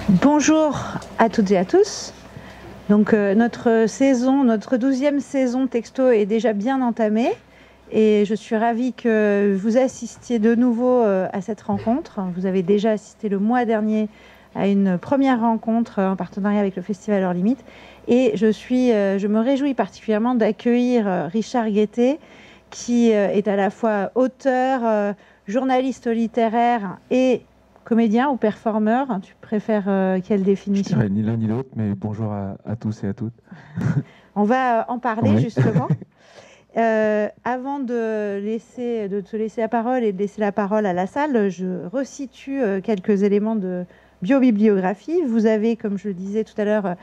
Bonjour à toutes et à tous. Donc notre 12e saison texto est déjà bien entamée et je suis ravie que vous assistiez de nouveau à cette rencontre. Vous avez déjà assisté le mois dernier à une première rencontre en partenariat avec le Festival Hors Limite et je me réjouis particulièrement d'accueillir Richard Guettet qui est à la fois auteur, journaliste littéraire et comédien ou performeur. Tu préfères quelle définition? Je dirais ni l'un ni l'autre, mais bonjour à tous et à toutes. On va en parler Oui. justement. Avant de te laisser la parole et de laisser la parole à la salle, je resitue quelques éléments de biobibliographie. Vous avez, comme je le disais tout à l'heure,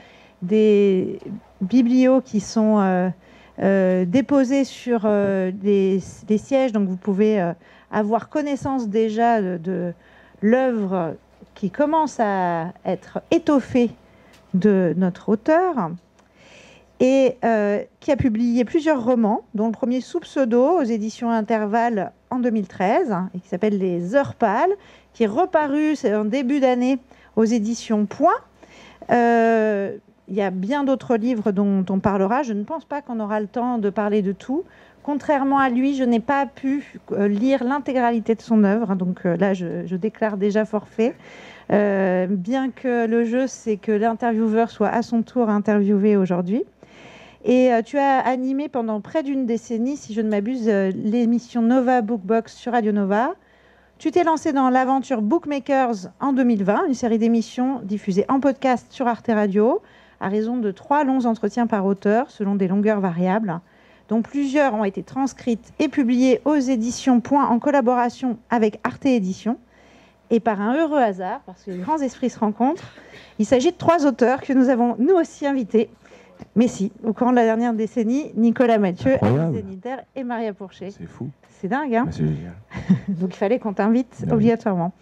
des biblios qui sont déposés sur des sièges, donc vous pouvez avoir connaissance déjà de l'œuvre qui commence à être étoffée de notre auteur et qui a publié plusieurs romans, dont le premier sous pseudo aux éditions Intervalle en 2013 et qui s'appelle Les Heures pâles, qui est reparu en début d'année aux éditions Point. Il y a bien d'autres livres dont on parlera. Je ne pense pas qu'on aura le temps de parler de tout. Contrairement à lui, je n'ai pas pu lire l'intégralité de son œuvre, donc là, je déclare déjà forfait. Bien que le jeu, c'est que l'intervieweur soit à son tour interviewé aujourd'hui. Et tu as animé pendant près d'une décennie, si je ne m'abuse, l'émission Nova Bookbox sur Radio Nova. Tu t'es lancé dans l'aventure Bookmakers en 2020, une série d'émissions diffusées en podcast sur Arte Radio, à raison de 3 longs entretiens par auteur, selon des longueurs variables, dont plusieurs ont été transcrites et publiées aux éditions Point en collaboration avec Arte Éditions. Et par un heureux hasard, parce que les grands esprits se rencontrent, il s'agit de 3 auteurs que nous avons nous aussi invités. Mais si, au courant de la dernière décennie, Nicolas Mathieu, Alice Zeniter et Maria Pourchet. C'est fou. C'est dingue, hein? C'est génial. Donc il fallait qu'on t'invite obligatoirement.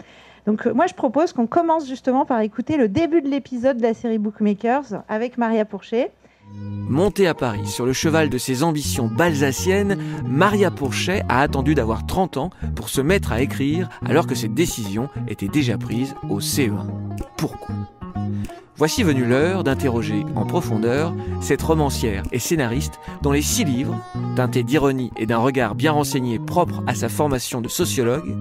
Donc moi je propose qu'on commence justement par écouter le début de l'épisode de la série Bookmakers avec Maria Pourchet. Montée à Paris sur le cheval de ses ambitions balsaciennes, Maria Pourchet a attendu d'avoir 30 ans pour se mettre à écrire alors que ses décisions étaient déjà prises au CE1. Pourquoi ? Voici venue l'heure d'interroger en profondeur cette romancière et scénariste dont les 6 livres, teintés d'ironie et d'un regard bien renseigné propre à sa formation de sociologue,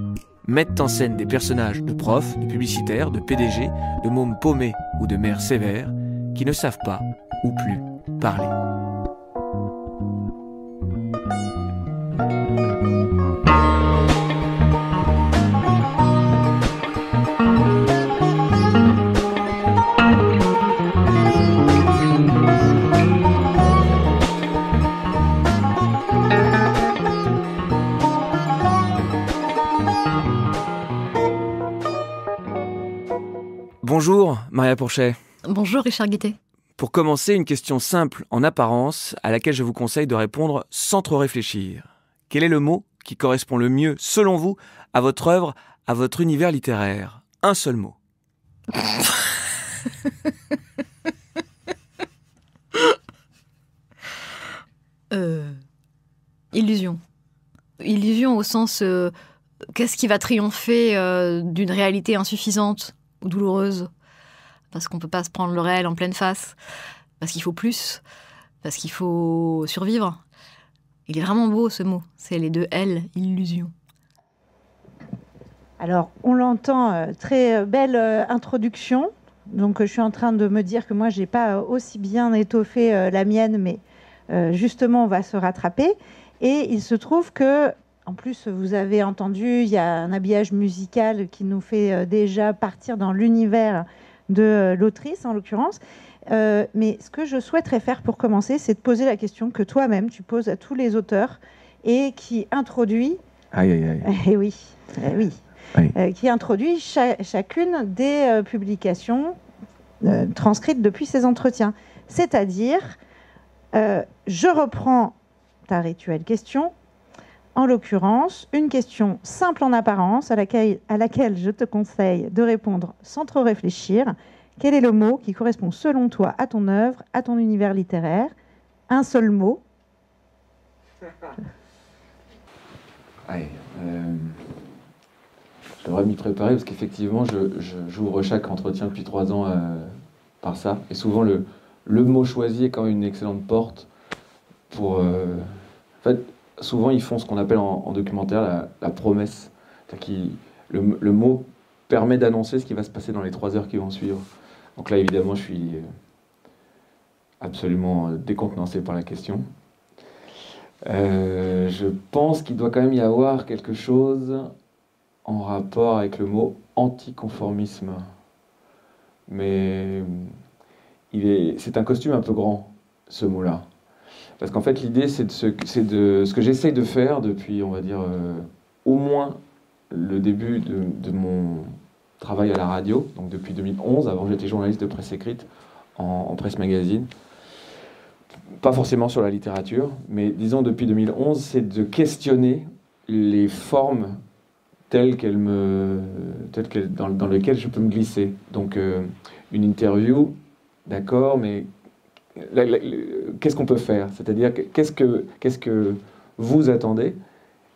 mettent en scène des personnages de profs, de publicitaires, de PDG, de mômes paumés ou de mères sévères qui ne savent pas ou plus parler. Bonjour Maria Pourchet. Bonjour Richard Guettet. Pour commencer, une question simple en apparence à laquelle je vous conseille de répondre sans trop réfléchir. Quel est le mot qui correspond le mieux, selon vous, à votre œuvre, à votre univers littéraire? Un seul mot. Illusion. Illusion au sens qu'est-ce qui va triompher d'une réalité insuffisante ou douloureuse? Parce qu'on ne peut pas se prendre le réel en pleine face. Parce qu'il faut plus. Parce qu'il faut survivre. Il est vraiment beau ce mot. C'est les 2 L, illusion. Alors, on l'entend, très belle introduction. Donc, je suis en train de me dire que moi, je n'ai pas aussi bien étoffé la mienne, mais justement, on va se rattraper. Et il se trouve que, en plus, vous avez entendu, il y a un habillage musical qui nous fait déjà partir dans l'univers de l'autrice, en l'occurrence. Mais ce que je souhaiterais faire pour commencer, c'est de poser la question que toi-même, tu poses à tous les auteurs et qui introduit... Aïe, aïe, aïe. Eh oui, oui. Oui. Qui introduit chacune des publications transcrites depuis ces entretiens. C'est-à-dire, je reprends ta rituelle question, en l'occurrence, une question simple en apparence à laquelle je te conseille de répondre sans trop réfléchir. Quel est le mot qui correspond selon toi à ton œuvre, à ton univers littéraire? Un seul mot. Aïe, Je devrais m'y préparer parce qu'effectivement, j'ouvre chaque entretien depuis 3 ans par ça. Et souvent, le mot choisi est quand même une excellente porte pour... En fait, souvent, ils font ce qu'on appelle en documentaire la promesse. Le mot permet d'annoncer ce qui va se passer dans les 3 heures qui vont suivre. Donc là, évidemment, je suis absolument décontenancé par la question. Je pense qu'il doit quand même y avoir quelque chose en rapport avec le mot anticonformisme. Mais c'est un costume un peu grand, ce mot-là. Parce qu'en fait, l'idée, c'est ce que j'essaye de faire depuis, on va dire, au moins le début de mon travail à la radio, donc depuis 2011. Avant, j'étais journaliste de presse écrite en presse magazine. Pas forcément sur la littérature, mais disons depuis 2011, c'est de questionner les formes dans lesquelles je peux me glisser. Donc une interview, d'accord, mais qu'est-ce qu'on peut faire? C'est-à-dire qu'est-ce que vous attendez?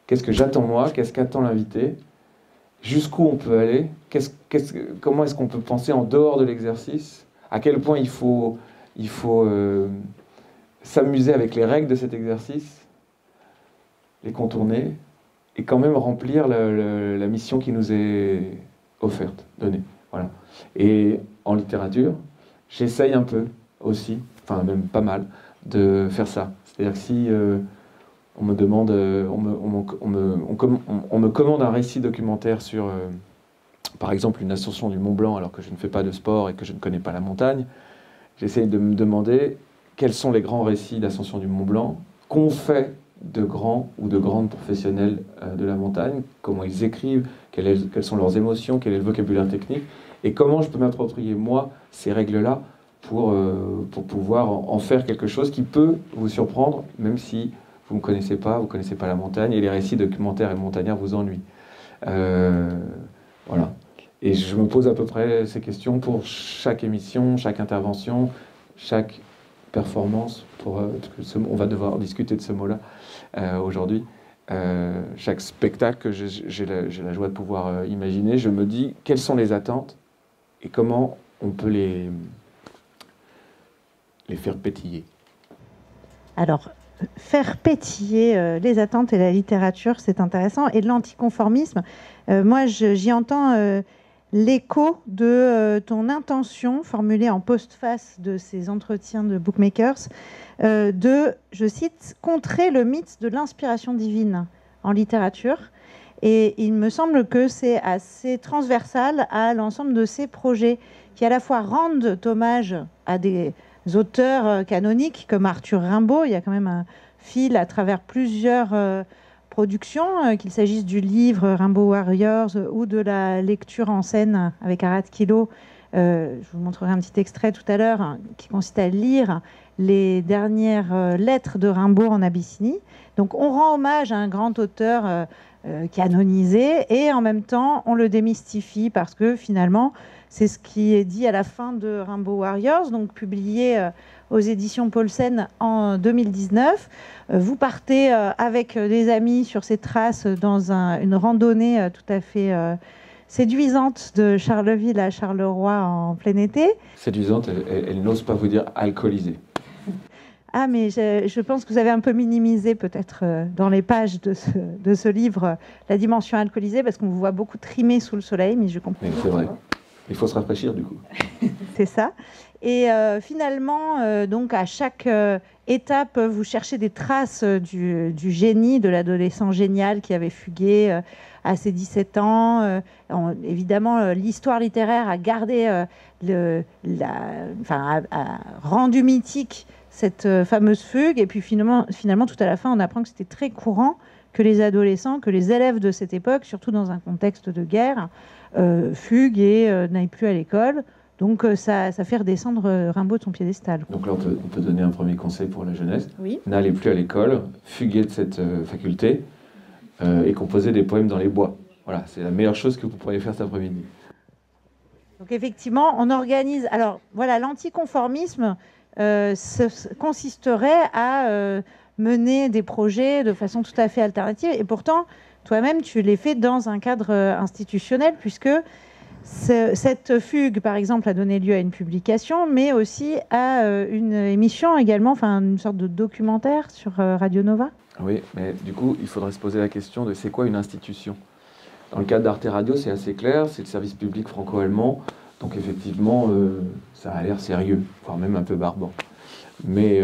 Qu'est-ce que j'attends moi? Qu'est-ce qu'attend l'invité? Jusqu'où on peut aller? Comment est-ce qu'on peut penser en dehors de l'exercice? À quel point il faut s'amuser avec les règles de cet exercice, les contourner, et quand même remplir la mission qui nous est offerte, donnée. Voilà. Et en littérature, j'essaye un peu aussi, enfin même pas mal, de faire ça. C'est-à-dire que si on me demande, on me commande un récit documentaire sur, par exemple, une ascension du Mont Blanc, alors que je ne fais pas de sport et que je ne connais pas la montagne, j'essaye de me demander quels sont les grands récits d'ascension du Mont Blanc, qu'ont fait de grands ou de grandes professionnels de la montagne, comment ils écrivent, quelles sont leurs émotions, quel est le vocabulaire technique, et comment je peux m'approprier, moi, ces règles-là pour pouvoir en faire quelque chose qui peut vous surprendre, même si vous ne connaissez pas la montagne, et les récits documentaires et montagnards vous ennuient. Voilà. Et je me pose à peu près ces questions pour chaque émission, chaque intervention, chaque performance, on va devoir discuter de ce mot-là aujourd'hui. Chaque spectacle que j'ai la joie de pouvoir imaginer, je me dis quelles sont les attentes et comment on peut les faire pétiller. Alors, faire pétiller les attentes et la littérature, c'est intéressant. Et l'anticonformisme, moi, j'y entends l'écho de ton intention formulée en postface de ces entretiens de bookmakers je cite, contrer le mythe de l'inspiration divine en littérature. Et il me semble que c'est assez transversal à l'ensemble de ces projets qui à la fois rendent hommage à des auteurs canoniques comme Arthur Rimbaud. Il y a quand même un fil à travers plusieurs productions, qu'il s'agisse du livre Rimbaud Warriors ou de la lecture en scène avec Arad Kilo. Je vous montrerai un petit extrait tout à l'heure qui consiste à lire les dernières lettres de Rimbaud en Abyssinie. Donc on rend hommage à un grand auteur canonisé et en même temps on le démystifie parce que finalement c'est ce qui est dit à la fin de Rimbaud Warriors, donc publié aux éditions Paulsen en 2019. Vous partez avec des amis sur ces traces dans une randonnée tout à fait séduisante de Charleville à Charleroi en plein été. Séduisante, elle n'ose pas vous dire alcoolisée. Ah, mais je pense que vous avez un peu minimisé peut-être dans les pages de ce livre la dimension alcoolisée parce qu'on vous voit beaucoup trimer sous le soleil, mais je comprends. Mais c'est vrai. Il faut se rafraîchir du coup. C'est ça. Et finalement, donc à chaque étape, vous cherchez des traces du génie, de l'adolescent génial qui avait fugué à ses 17 ans. Évidemment, l'histoire littéraire a gardé, a rendu mythique cette fameuse fugue. Et puis finalement, tout à la fin, on apprend que c'était très courant que les adolescents, que les élèves de cette époque, surtout dans un contexte de guerre, fuguent et n'aillent plus à l'école. Donc ça fait redescendre Rimbaud de son piédestal. Donc là, on peut donner un premier conseil pour la jeunesse. Oui. N'allez plus à l'école, fuguez de cette faculté et composez des poèmes dans les bois. Voilà, c'est la meilleure chose que vous pourriez faire cet après-midi. Donc effectivement, on organise... Alors voilà, l'anticonformisme consisterait à mener des projets de façon tout à fait alternative. Et pourtant, toi-même, tu l'as fait dans un cadre institutionnel, puisque cette fugue, par exemple, a donné lieu à une publication, mais aussi à une émission également, enfin une sorte de documentaire sur Radio Nova. Oui, mais du coup, il faudrait se poser la question de c'est quoi une institution ? Dans le cadre d'Arte Radio, c'est assez clair, c'est le service public franco-allemand, donc effectivement, ça a l'air sérieux, voire même un peu barbant. Mais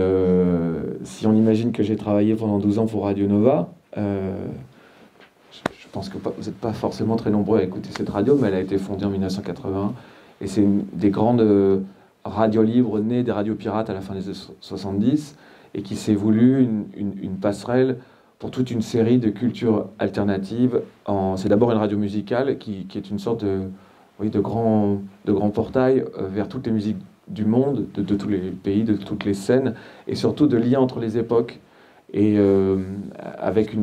si on imagine que j'ai travaillé pendant 12 ans pour Radio Nova, je pense que vous n'êtes pas forcément très nombreux à écouter cette radio, mais elle a été fondée en 1981, et c'est une des grandes radios libres nées des radios pirates à la fin des années 70, et qui s'est voulu une passerelle pour toute une série de cultures alternatives. C'est d'abord une radio musicale qui est une sorte de grand portail vers toutes les musiques du monde, de tous les pays, de toutes les scènes, et surtout de liens entre les époques, et avec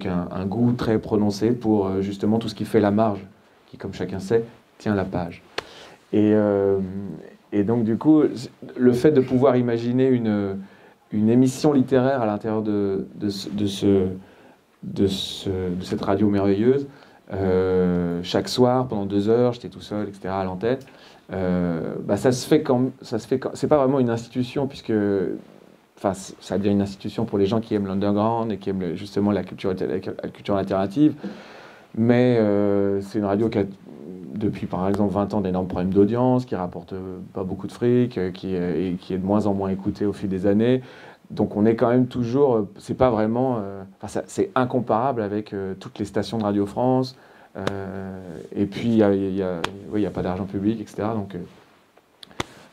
un goût très prononcé pour justement tout ce qui fait la marge, qui, comme chacun sait, tient la page. Et donc, du coup, le fait de pouvoir imaginer une émission littéraire à l'intérieur de cette radio merveilleuse, chaque soir, pendant 2 heures, j'étais tout seul, etc., à l'antenne, ça se fait c'est pas vraiment une institution, puisque ça devient une institution pour les gens qui aiment l'underground et qui aiment justement la culture alternative, mais c'est une radio qui a depuis par exemple 20 ans d'énormes problèmes d'audience, qui rapporte pas beaucoup de fric, qui est de moins en moins écoutée au fil des années. Donc on est quand même toujours, c'est pas vraiment, c'est incomparable avec toutes les stations de Radio France. Et puis il y a pas d'argent public, etc. Donc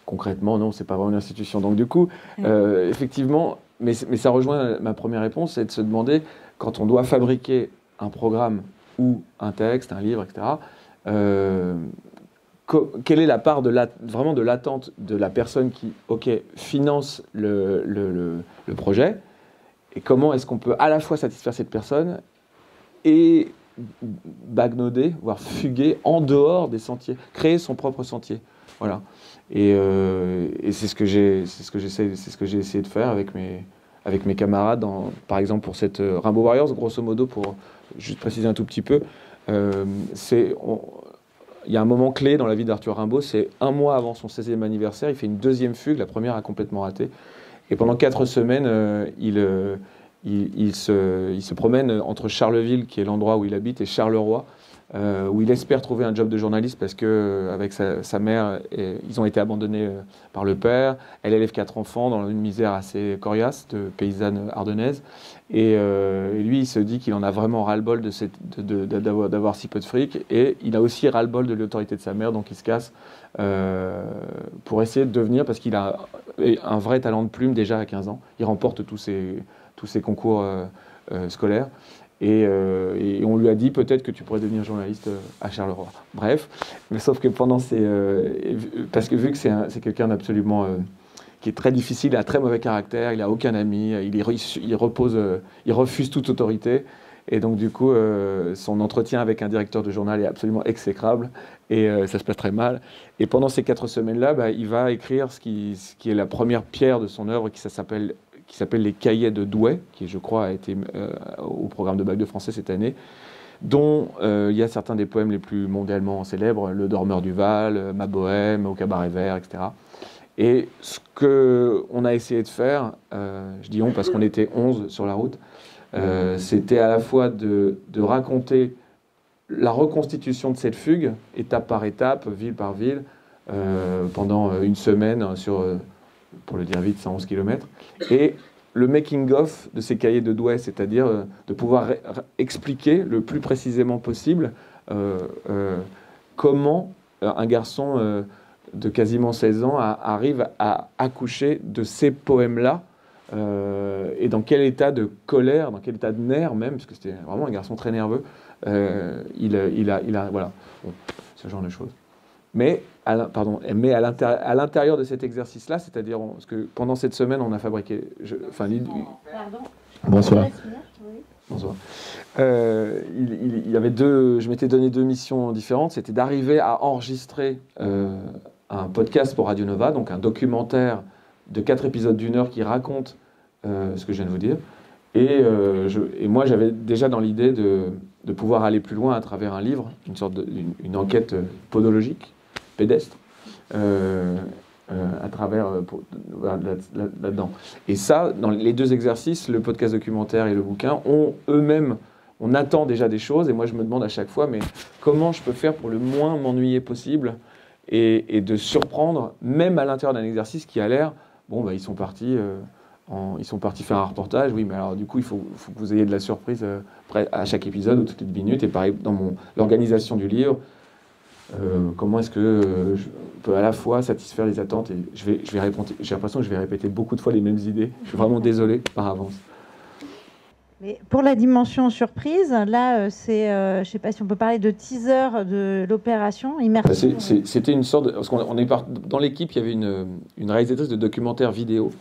concrètement, non, c'est pas vraiment une institution. Donc du coup, effectivement, mais ça rejoint ma première réponse, c'est de se demander, quand on doit fabriquer un programme ou un texte, un livre, etc., quelle est la part vraiment de l'attente de la personne qui, finance le projet, et comment est-ce qu'on peut à la fois satisfaire cette personne et bagnauder, voire fuguer en dehors des sentiers, créer son propre sentier. Voilà. Et c'est ce que j'ai essayé de faire avec mes camarades, par exemple pour cette Rainbow Warriors, grosso modo, pour juste préciser un tout petit peu. Il y a un moment clé dans la vie d'Arthur Rimbaud, c'est 1 mois avant son 16e anniversaire, il fait une 2e fugue, la première a complètement raté. Et pendant 4 semaines, il se promène entre Charleville, qui est l'endroit où il habite, et Charleroi, où il espère trouver un job de journaliste, parce qu'avec sa mère, ils ont été abandonnés par le père. Elle élève 4 enfants dans une misère assez coriace de paysanne ardennaise. Et lui, il se dit qu'il en a vraiment ras-le-bol d'avoir si peu de fric. Et il a aussi ras-le-bol de l'autorité de sa mère, donc il se casse pour essayer de devenir, parce qu'il a un vrai talent de plume déjà à 15 ans. Il remporte tous ses concours scolaires. Et on lui a dit peut-être que tu pourrais devenir journaliste à Charleroi. Bref, mais sauf que pendant parce que vu que c'est quelqu'un d'absolument qui est très difficile, il a un très mauvais caractère, il n'a aucun ami, il refuse toute autorité. Et donc du coup, son entretien avec un directeur de journal est absolument exécrable et ça se passe très mal. Et pendant ces 4 semaines-là, il va écrire ce qui est la première pierre de son œuvre, qui s'appelle Les Cahiers de Douai, qui je crois a été au programme de bac de français cette année, dont il y a certains des poèmes les plus mondialement célèbres, Le Dormeur du Val, Ma Bohème, Au Cabaret Vert, etc. Et ce qu'on a essayé de faire, je dis on parce qu'on était 11 sur la route, c'était à la fois de raconter la reconstitution de cette fugue, étape par étape, ville par ville, pendant une semaine sur, pour le dire vite, 111 km, et le making-of de ces cahiers de Douai, c'est-à-dire de pouvoir expliquer le plus précisément possible comment un garçon de quasiment 16 ans arrive à accoucher de ces poèmes-là, et dans quel état de colère, dans quel état de nerfs même, parce que c'était vraiment un garçon très nerveux, il a voilà, bon, ce genre de choses. Mais à l'intérieur de cet exercice-là, c'est-à-dire parce que pendant cette semaine, on a fabriqué... Bonsoir. Bonsoir. Il y avait je m'étais donné 2 missions différentes. C'était d'arriver à enregistrer un podcast pour Radio Nova, donc un documentaire de 4 épisodes d'1 heure qui raconte ce que je viens de vous dire. Et moi, j'avais déjà dans l'idée de pouvoir aller plus loin à travers un livre, une sorte une enquête podologique, pédestre, à travers là-dedans. Et ça, dans les 2 exercices, le podcast documentaire et le bouquin, ont eux-mêmes, on attend déjà des choses, et moi je me demande à chaque fois, mais comment je peux faire pour le moins m'ennuyer possible et de surprendre, même à l'intérieur d'un exercice qui a l'air, bon, bah, ils sont partis faire un reportage, oui, mais alors du coup, il faut que vous ayez de la surprise à chaque épisode ou toutes les 10 minutes, et pareil, dans l'organisation du livre, comment est-ce que je peux à la fois satisfaire les attentes et j'ai l'impression que je vais répéter beaucoup de fois les mêmes idées. Je suis vraiment désolé par avance. Mais pour la dimension surprise, là, c'est, je ne sais pas si on peut parler de teaser de l'opération immersion. C'était une sorte parce qu'on est dans l'équipe, il y avait une réalisatrice de documentaire vidéo.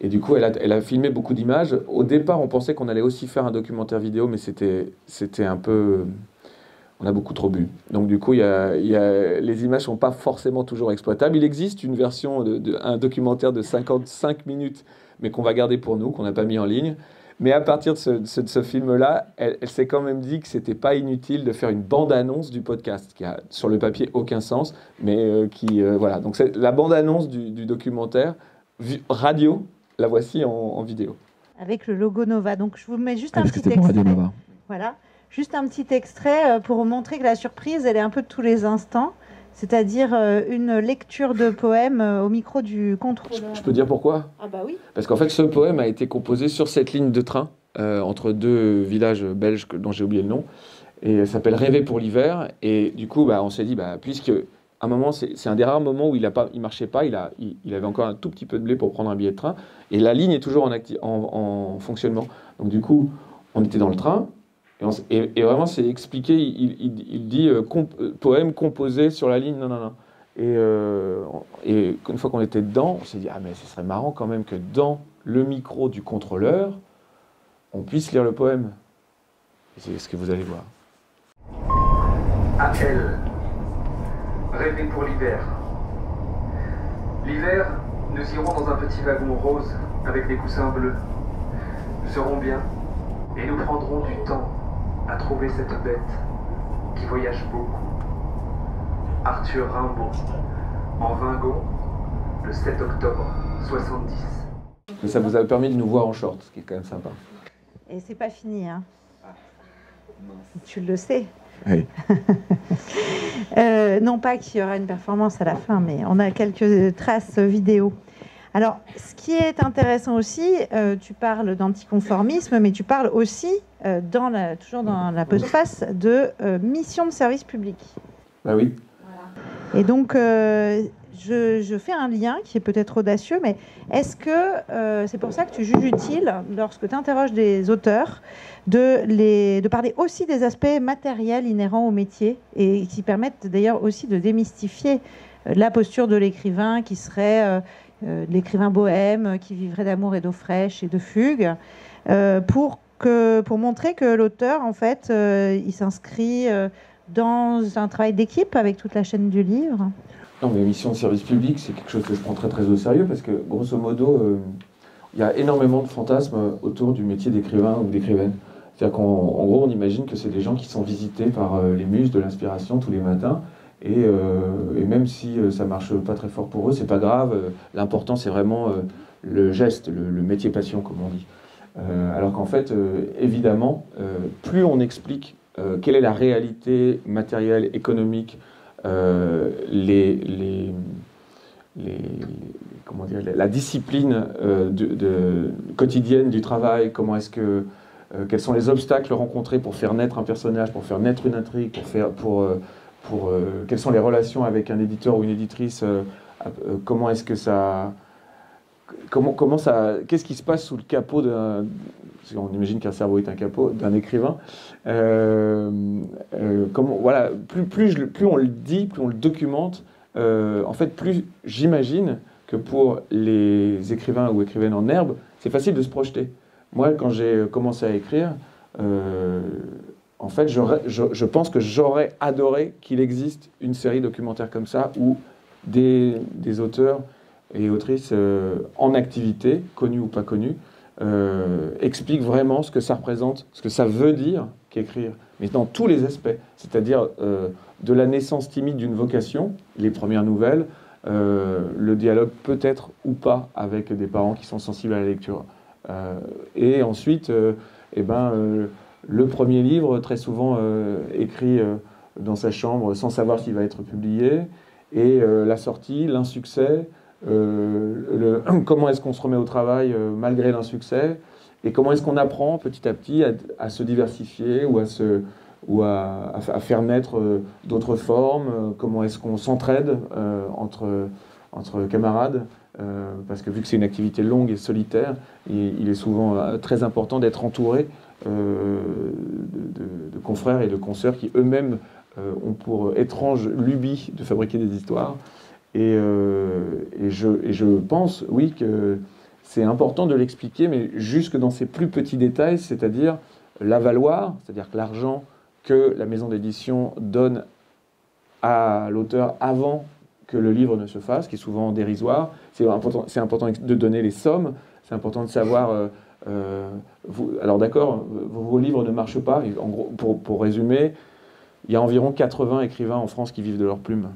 Et du coup, elle a filmé beaucoup d'images. Au départ, on pensait qu'on allait aussi faire un documentaire vidéo, mais c'était un peu... On a beaucoup trop bu. Donc du coup, les images ne sont pas forcément toujours exploitables. Il existe une version un documentaire de 55 minutes, mais qu'on va garder pour nous, qu'on n'a pas mis en ligne. Mais à partir de ce film-là, elle s'est quand même dit que ce n'était pas inutile de faire une bande-annonce du podcast, qui a sur le papier aucun sens, mais voilà. Donc c'est la bande-annonce du documentaire radio, la voici en vidéo. Avec le logo Nova. Donc je vous mets juste un petit extrait. Radio Nova. Voilà. Juste un petit extrait pour montrer que la surprise, elle est un peu de tous les instants. C'est-à-dire une lecture de poème au micro du contrôleur. Je peux dire pourquoi ? Ah bah oui. Parce qu'en fait, ce poème a été composé sur cette ligne de train entre 2 villages belges dont j'ai oublié le nom. Et elle s'appelle « Rêver pour l'hiver ». Et du coup, on s'est dit, puisque à un moment, c'est un des rares moments où il marchait pas, il avait encore un tout petit peu de blé pour prendre un billet de train. Et la ligne est toujours en fonctionnement. Donc du coup, on était dans le train. Et vraiment, c'est expliqué, il dit poème composé sur la ligne, non. Et une fois qu'on était dedans, on s'est dit, mais ce serait marrant quand même que dans le micro du contrôleur, on puisse lire le poème. Et c'est ce que vous allez voir. À elle, rêver pour l'hiver. L'hiver, nous irons dans un petit wagon rose avec des coussins bleus. Nous serons bien et nous prendrons du temps à trouver cette bête qui voyage beaucoup. Arthur Rimbaud, en Vingo, le 7 octobre 70. Mais ça vous a permis de nous voir en short, ce qui est quand même sympa. Et c'est pas fini, hein. Tu le sais. Oui. Non pas qu'il y aura une performance à la fin, mais on a quelques traces vidéo. Alors, ce qui est intéressant aussi, tu parles d'anticonformisme, mais tu parles aussi, toujours dans la postface, de mission de service public. Bah oui. Voilà. Et donc, je fais un lien qui est peut-être audacieux, mais est-ce que c'est pour ça que tu juges utile, lorsque tu interroges des auteurs, de parler aussi des aspects matériels inhérents au métier et qui permettent d'ailleurs aussi de démystifier la posture de l'écrivain qui serait l'écrivain bohème qui vivrait d'amour et d'eau fraîche et de fugue, pour montrer que l'auteur, en fait, il s'inscrit dans un travail d'équipe avec toute la chaîne du livre. Non, mais mission de service public, c'est quelque chose que je prends très très au sérieux parce que, grosso modo, il y a énormément de fantasmes autour du métier d'écrivain ou d'écrivaine. C'est-à-dire qu'en gros, on imagine que c'est des gens qui sont visités par les muses de l'inspiration tous les matins. Et même si ça marche pas très fort pour eux, c'est pas grave. L'important, c'est vraiment le geste, le métier passion, comme on dit. Alors qu'en fait, évidemment, plus on explique quelle est la réalité matérielle, économique, comment dire, la discipline quotidienne du travail, quels sont les obstacles rencontrés pour faire naître un personnage, pour faire naître une intrigue, quelles sont les relations avec un éditeur ou une éditrice, comment est-ce que ça... Qu'est-ce qui se passe sous le capot d'un... On imagine qu'un cerveau est un capot d'un écrivain. Voilà, plus on le dit, plus on le documente, en fait, plus j'imagine que pour les écrivains ou écrivaines en herbe, c'est facile de se projeter. Moi, quand j'ai commencé à écrire, en fait, je pense que j'aurais adoré qu'il existe une série documentaire comme ça où des auteurs et autrices en activité, connus ou pas connus, expliquent vraiment ce que ça représente, ce que ça veut dire qu'écrire, mais dans tous les aspects, c'est-à-dire de la naissance timide d'une vocation, les premières nouvelles, le dialogue peut-être ou pas avec des parents qui sont sensibles à la lecture. Et ensuite, le premier livre, très souvent écrit dans sa chambre sans savoir s'il va être publié, et la sortie, l'insuccès, comment est-ce qu'on se remet au travail malgré l'insuccès, et comment est-ce qu'on apprend petit à petit à se diversifier ou à faire naître d'autres formes, comment est-ce qu'on s'entraide entre camarades, parce que vu que c'est une activité longue et solitaire, il est souvent très important d'être entouré de confrères et de consoeurs qui eux-mêmes ont pour étrange lubie de fabriquer des histoires. Et je pense, oui, que c'est important de l'expliquer, mais jusque dans ses plus petits détails, c'est-à-dire l'avaloir, c'est-à-dire que l'argent que la maison d'édition donne à l'auteur avant que le livre ne se fasse, qui est souvent dérisoire. C'est important de donner les sommes, c'est important de savoir... alors d'accord, vos livres ne marchent pas. En gros, pour résumer, il y a environ 80 écrivains en France qui vivent de leur plume,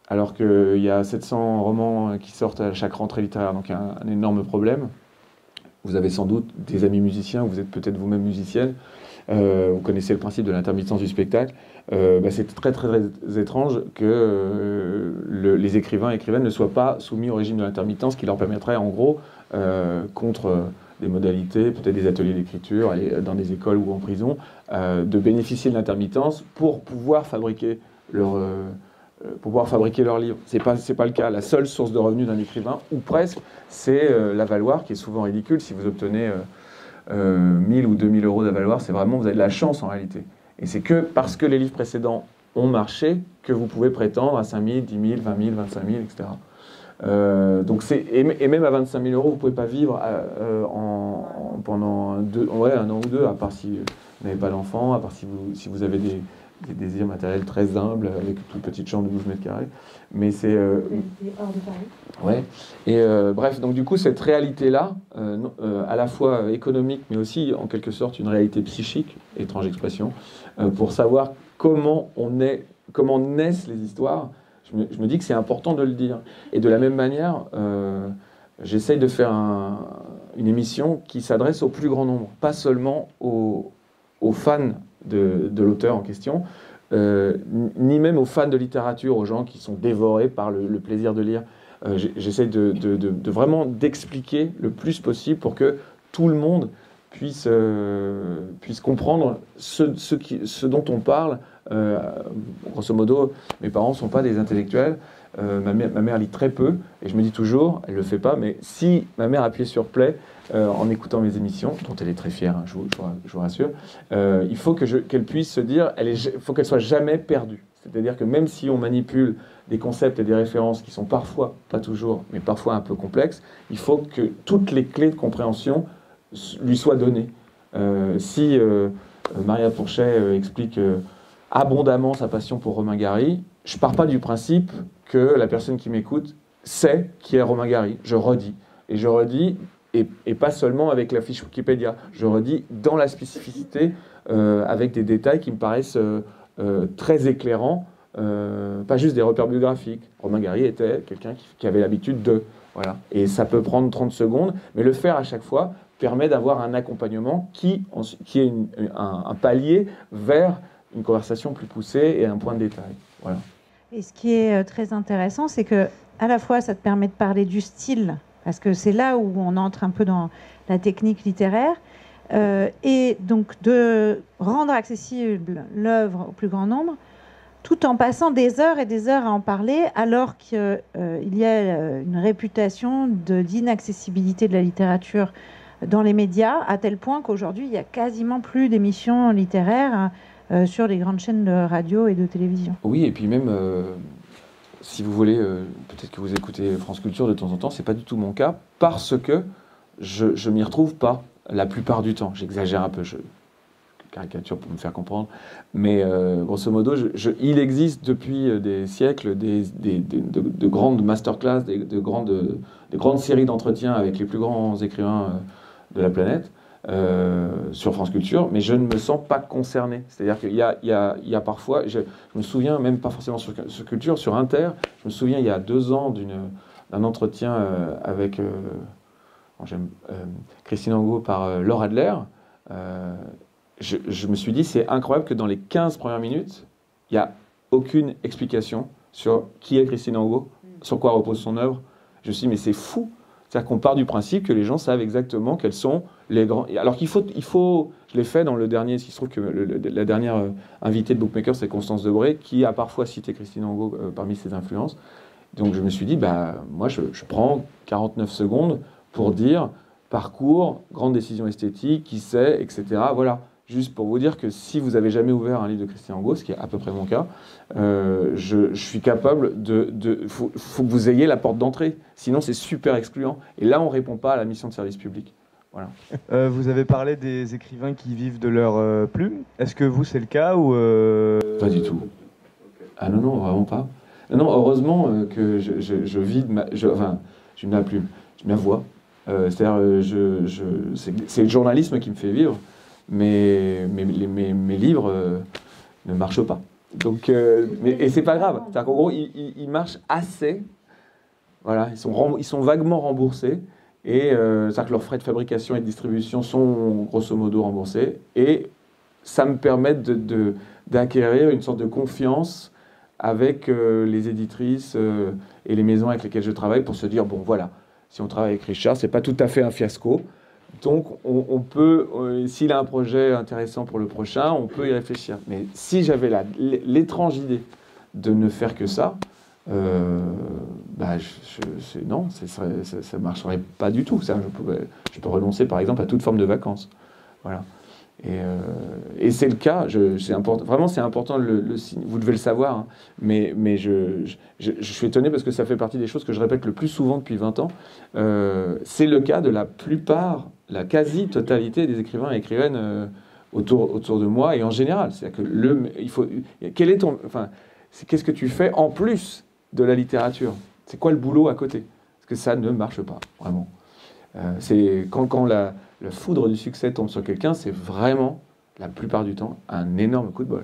alors qu'il y a 700 romans qui sortent à chaque rentrée littéraire, donc il y a un énorme problème. Vous avez sans doute des amis musiciens, vous êtes peut-être vous-même musicienne, vous connaissez le principe de l'intermittence du spectacle. C'est très très étrange que les écrivains et écrivaines ne soient pas soumis au régime de l'intermittence qui leur permettrait en gros, contre des modalités, peut-être des ateliers d'écriture dans des écoles ou en prison, de bénéficier de l'intermittence pour pouvoir fabriquer leurs livres. C'est pas le cas. La seule source de revenus d'un écrivain, ou presque, c'est l'avaloir, qui est souvent ridicule. Si vous obtenez 1000 ou 2000 euros d'avaloir, c'est vraiment, vous avez de la chance en réalité. Et c'est que parce que les livres précédents ont marché que vous pouvez prétendre à 5 000, 10 000, 20 000, 25 000, etc. Et même à 25 000 euros, vous ne pouvez pas vivre pendant un an ou deux, à part si vous n'avez pas d'enfant, à part si vous avez des désirs matériels très humbles, avec une toute petite chambre de 12 mètres carrés. Mais c'est... hors de Paris. Ouais. Et bref, donc du coup, cette réalité-là, à la fois économique, mais aussi en quelque sorte une réalité psychique, étrange expression, pour savoir comment naissent les histoires, je me dis que c'est important de le dire. Et de la même manière, j'essaye de faire une émission qui s'adresse au plus grand nombre, pas seulement aux fans de l'auteur en question, ni même aux fans de littérature, aux gens qui sont dévorés par le plaisir de lire. J'essaie de vraiment d'expliquer le plus possible pour que tout le monde puisse comprendre ce dont on parle. Grosso modo, mes parents ne sont pas des intellectuels. Ma mère lit très peu, et je me dis toujours, elle ne le fait pas, mais si ma mère appuyait sur play en écoutant mes émissions, dont elle est très fière, hein, je vous rassure, il faut qu'elle puisse se dire, faut qu'elle soit jamais perdue. C'est-à-dire que même si on manipule des concepts et des références qui sont parfois, pas toujours, mais parfois un peu complexes, il faut que toutes les clés de compréhension lui soient données. Si Maria Pourchet explique abondamment sa passion pour Romain Gary, je ne pars pas du principe que la personne qui m'écoute sait qui est Romain Gary. Je redis. Et je redis, et pas seulement avec la fiche Wikipédia, je redis dans la spécificité, avec des détails qui me paraissent très éclairants, pas juste des repères biographiques. Romain Gary était quelqu'un qui avait l'habitude de... Voilà. Et ça peut prendre 30 secondes, mais le faire à chaque fois permet d'avoir un accompagnement qui est un palier vers une conversation plus poussée et un point de détail. Voilà. Et ce qui est très intéressant, c'est que à la fois ça te permet de parler du style, parce que c'est là où on entre un peu dans la technique littéraire, et donc de rendre accessible l'œuvre au plus grand nombre, tout en passant des heures et des heures à en parler, alors qu'il y a une réputation d'inaccessibilité de la littérature dans les médias, à tel point qu'aujourd'hui, il n'y a quasiment plus d'émissions littéraires sur les grandes chaînes de radio et de télévision. Oui, et puis même, si vous voulez, peut-être que vous écoutez France Culture de temps en temps, c'est pas du tout mon cas, parce que je m'y retrouve pas la plupart du temps. J'exagère un peu, je caricature pour me faire comprendre, mais grosso modo, il existe depuis des siècles de grandes masterclass, de grandes séries d'entretiens avec les plus grands écrivains de la planète. sur France Culture, mais je ne me sens pas concerné. C'est-à-dire qu'il y a parfois, je me souviens, même pas forcément sur Culture, sur Inter, je me souviens il y a 2 ans d'un entretien avec Christine Angot par Laure Adler. Je me suis dit, c'est incroyable que dans les 15 premières minutes, il n'y a aucune explication sur qui est Christine Angot, sur quoi repose son œuvre. Je me suis dit, mais c'est fou. C'est-à-dire qu'on part du principe que les gens savent exactement quels sont les grands... Alors qu'il faut... Je l'ai fait dans le dernier, il se trouve que la dernière invitée de Bookmaker, c'est Constance Debré, qui a parfois cité Christine Angot parmi ses influences. Donc je me suis dit, moi je prends 49 secondes pour dire parcours, grande décision esthétique, qui sait, etc. Voilà. Juste pour vous dire que si vous n'avez jamais ouvert un livre de Christine Angot, ce qui est à peu près mon cas, je suis capable faut que vous ayez la porte d'entrée. Sinon, c'est super excluant. Et là, on ne répond pas à la mission de service public. Voilà. Vous avez parlé des écrivains qui vivent de leur plume. Est-ce que vous, c'est le cas ou Pas du tout. Ah non, vraiment pas. Non, heureusement que je vis de ma plume, de ma voix. C'est-à-dire, c'est le journalisme qui me fait vivre. Mais mes livres ne marchent pas. Donc, et c'est pas grave. C'est-à-dire qu'en gros, ils marchent assez. Voilà, ils sont vaguement remboursés. Et c'est-à-dire que leurs frais de fabrication et de distribution sont grosso modo remboursés. Et ça me permet d'acquérir une sorte de confiance avec les éditrices et les maisons avec lesquelles je travaille pour se dire, bon voilà, si on travaille avec Richard, c'est pas tout à fait un fiasco. Donc, on peut, s'il a un projet intéressant pour le prochain, on peut y réfléchir. Mais si j'avais l'étrange idée de ne faire que ça, non, ça ne marcherait pas du tout. Je peux renoncer, par exemple, à toute forme de vacances. Voilà. Et c'est le cas, c'est important, vraiment c'est important, vous devez le savoir, hein, mais je suis étonné parce que ça fait partie des choses que je répète le plus souvent depuis 20 ans. C'est le cas de la plupart, la quasi-totalité des écrivains et écrivaines autour de moi et en général. C'est-à-dire que qu'est-ce que tu fais en plus de la littérature? C'est quoi le boulot à côté? Parce que ça ne marche pas, vraiment. C'est quand la foudre du succès tombe sur quelqu'un, c'est vraiment, la plupart du temps, un énorme coup de bol.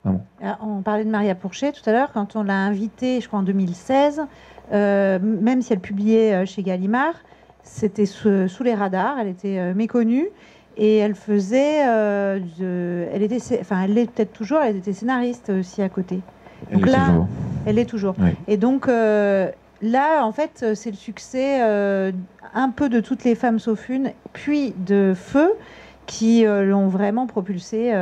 Vraiment. Alors, on parlait de Maria Pourchet tout à l'heure, quand on l'a invitée, je crois en 2016, même si elle publiait chez Gallimard, c'était sous les radars, elle était méconnue, et elle faisait, elle l'est peut-être toujours, elle était scénariste aussi à côté. Donc elle l'est toujours. Oui. Et donc là, en fait, c'est le succès un peu de toutes les femmes sauf une, puis de Feu, qui l'ont vraiment propulsée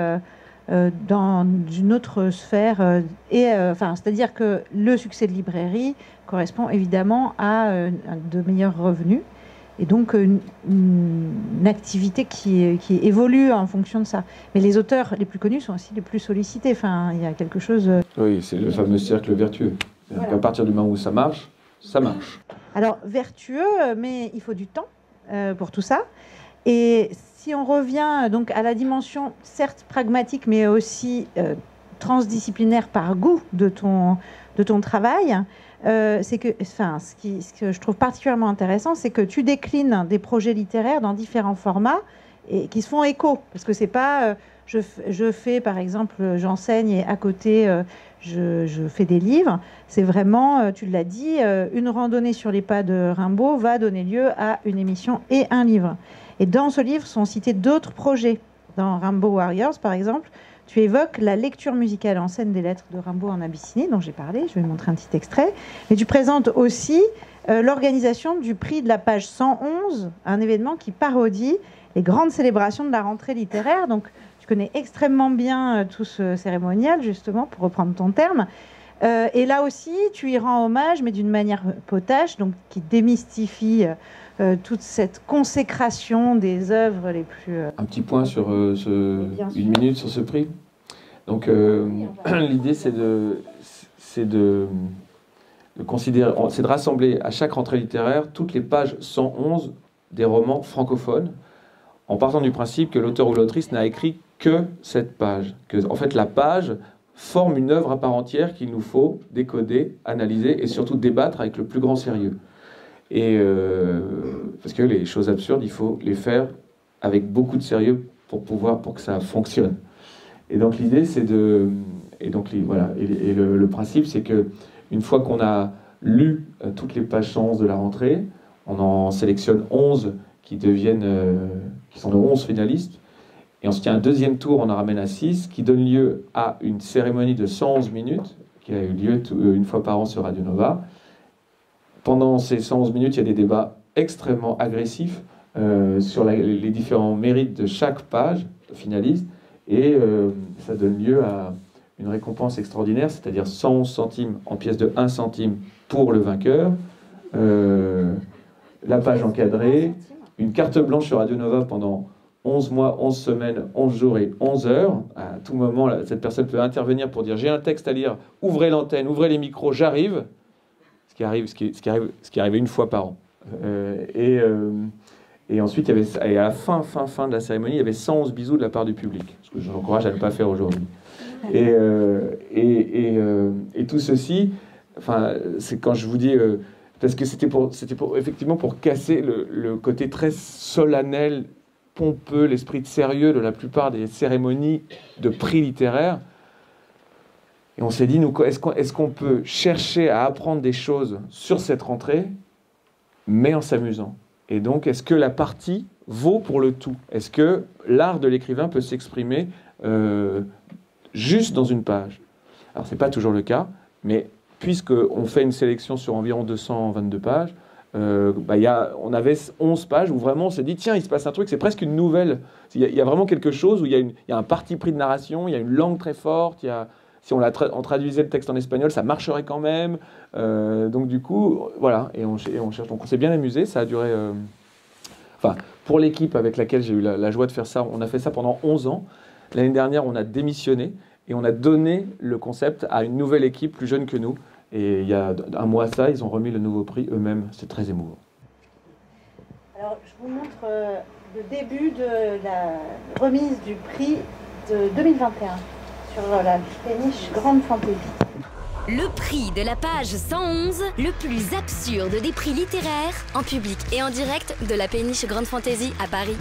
dans une autre sphère. C'est-à-dire que le succès de librairie correspond évidemment à de meilleurs revenus. Et donc une activité qui évolue en fonction de ça. Mais les auteurs les plus connus sont aussi les plus sollicités. Enfin, il y a quelque chose... Oui, c'est le fameux cercle vertueux. À partir du moment où ça marche, ça marche. Alors, vertueux, mais il faut du temps pour tout ça. Et si on revient donc à la dimension, certes pragmatique, mais aussi transdisciplinaire par goût de ton travail, c'est que, ce que je trouve particulièrement intéressant, c'est que tu déclines des projets littéraires dans différents formats et qui se font écho. Parce que c'est pas... je fais, par exemple, j'enseigne et à côté... Je fais des livres. C'est vraiment, tu l'as dit, une randonnée sur les pas de Rimbaud va donner lieu à une émission et un livre. Et dans ce livre sont cités d'autres projets. Dans Rimbaud Warriors, par exemple, tu évoques la lecture musicale en scène des lettres de Rimbaud en Abyssinie, dont j'ai parlé. Je vais montrer un petit extrait. Mais tu présentes aussi l'organisation du prix de la page 111, un événement qui parodie les grandes célébrations de la rentrée littéraire. Donc, connais extrêmement bien tout ce cérémonial, justement, pour reprendre ton terme. Et là aussi, tu y rends hommage, mais d'une manière potache, donc qui démystifie toute cette consécration des œuvres les plus... Un petit point sur une minute sur ce prix. Donc, l'idée, c'est de rassembler à chaque rentrée littéraire toutes les pages 111 des romans francophones, en partant du principe que l'auteur ou l'autrice n'a écrit que cette page. Que, en fait, la page forme une œuvre à part entière qu'il nous faut décoder, analyser et surtout débattre avec le plus grand sérieux. Et parce que les choses absurdes, il faut les faire avec beaucoup de sérieux pour que ça fonctionne. Et donc l'idée, c'est de... Et donc voilà. Et le principe, c'est que une fois qu'on a lu toutes les pages 111 de la rentrée, on en sélectionne 11 qui sont les 11 finalistes. Et ensuite, il y a un deuxième tour, on en ramène à 6, qui donne lieu à une cérémonie de 111 minutes, qui a eu lieu une fois par an sur Radio Nova. Pendant ces 111 minutes, il y a des débats extrêmement agressifs sur les différents mérites de chaque page finaliste. Et ça donne lieu à une récompense extraordinaire, c'est-à-dire 111 centimes en pièces de 1 centime pour le vainqueur, la page encadrée, une carte blanche sur Radio Nova pendant 11 mois, 11 semaines, 11 jours et 11 heures. À tout moment, là, cette personne peut intervenir pour dire « j'ai un texte à lire, ouvrez l'antenne, ouvrez les micros, j'arrive », ce qui arrive une fois par an. Et ensuite, il y avait, et à la fin de la cérémonie, il y avait 111 bisous de la part du public, ce que j'encourage à ne pas faire aujourd'hui. Et tout ceci, enfin, c'est quand je vous dis... parce que c'était effectivement pour casser le côté très solennel, pompeux, l'esprit de sérieux de la plupart des cérémonies de prix littéraires. Et on s'est dit, nous, est-ce qu'on peut chercher à apprendre des choses sur cette rentrée, mais en s'amusant? Et donc, est-ce que la partie vaut pour le tout? Est-ce que l'art de l'écrivain peut s'exprimer juste dans une page? Alors, ce n'est pas toujours le cas, mais puisqu'on fait une sélection sur environ 222 pages, on avait 11 pages où vraiment on s'est dit, tiens, il se passe un truc, c'est presque une nouvelle. Il y a vraiment quelque chose où il y a un parti pris de narration, il y a une langue très forte, si on traduisait le texte en espagnol, ça marcherait quand même. Donc du coup, voilà, et on cherche. Donc on s'est bien amusé, ça a duré... pour l'équipe avec laquelle j'ai eu la joie de faire ça, on a fait ça pendant 11 ans. L'année dernière, on a démissionné et on a donné le concept à une nouvelle équipe plus jeune que nous. Et il y a un mois ils ont remis le nouveau prix eux-mêmes. C'est très émouvant. Alors, je vous montre le début de la remise du prix de 2021 sur la péniche Grande Fantaisie. Le prix de la page 111, le plus absurde des prix littéraires, en public et en direct de la péniche Grande Fantaisie à Paris.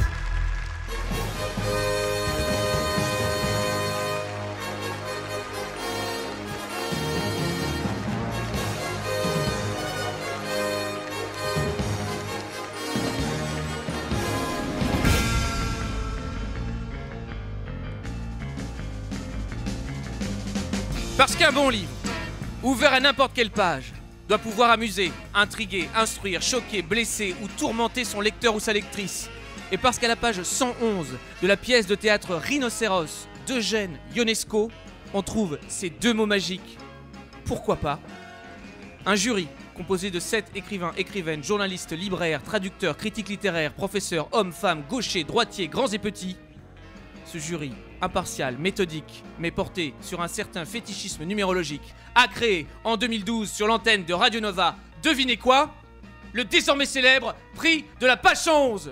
Parce qu'un bon livre, ouvert à n'importe quelle page, doit pouvoir amuser, intriguer, instruire, choquer, blesser ou tourmenter son lecteur ou sa lectrice. Et parce qu'à la page 111 de la pièce de théâtre Rhinocéros d'Eugène Ionesco, on trouve ces deux mots magiques. Pourquoi pas? Un jury composé de 7 écrivains, écrivaines, journalistes, libraires, traducteurs, critiques littéraires, professeurs, hommes, femmes, gauchers, droitiers, grands et petits. Ce jury, impartial, méthodique, mais porté sur un certain fétichisme numérologique, a créé en 2012 sur l'antenne de Radio Nova, devinez quoi? Le désormais célèbre prix de la page 111.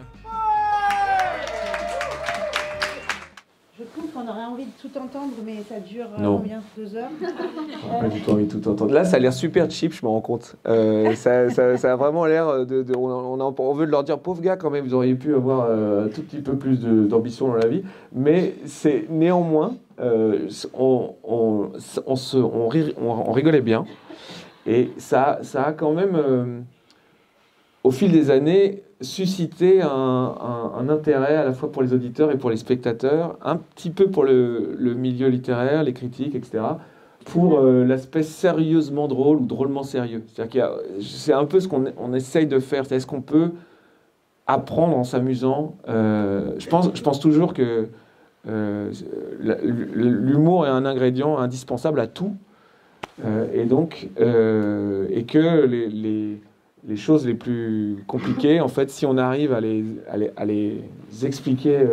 Je trouve qu'on aurait envie de tout entendre, mais ça dure combien? 2 heures? Pas du tout envie de tout entendre. Là, ça a l'air super cheap, je me rends compte. Ça a vraiment l'air on veut leur dire, pauvre gars, quand même, vous auriez pu avoir un tout petit peu plus d'ambition dans la vie. Mais c'est néanmoins, on rigolait bien. Et ça a quand même, au fil des années, susciter un intérêt à la fois pour les auditeurs et pour les spectateurs, un petit peu pour le milieu littéraire, les critiques, etc., pour l'aspect sérieusement drôle ou drôlement sérieux. C'est-à-dire c'est un peu ce qu'on essaye de faire. Est-ce qu'on peut apprendre en s'amusant? Je pense toujours que l'humour est un ingrédient indispensable à tout, et que les choses les plus compliquées, en fait, si on arrive à les expliquer...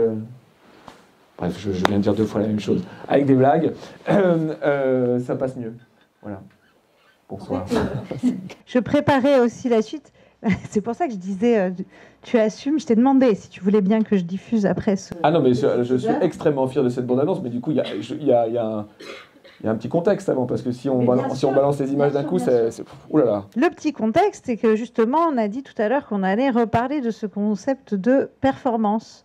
Bref, je viens de dire 2 fois la même chose. Avec des blagues, ça passe mieux. Voilà. Bonsoir. Je préparais aussi la suite. C'est pour ça que je disais, tu assumes. Je t'ai demandé si tu voulais bien que je diffuse après ce... Ah non, mais je suis extrêmement fier de cette bande-annonce, mais du coup, il y a un petit contexte avant, parce que si on balance les images d'un coup, c'est... Ouh là là. Le petit contexte, c'est que justement, on a dit tout à l'heure qu'on allait reparler de ce concept de performance.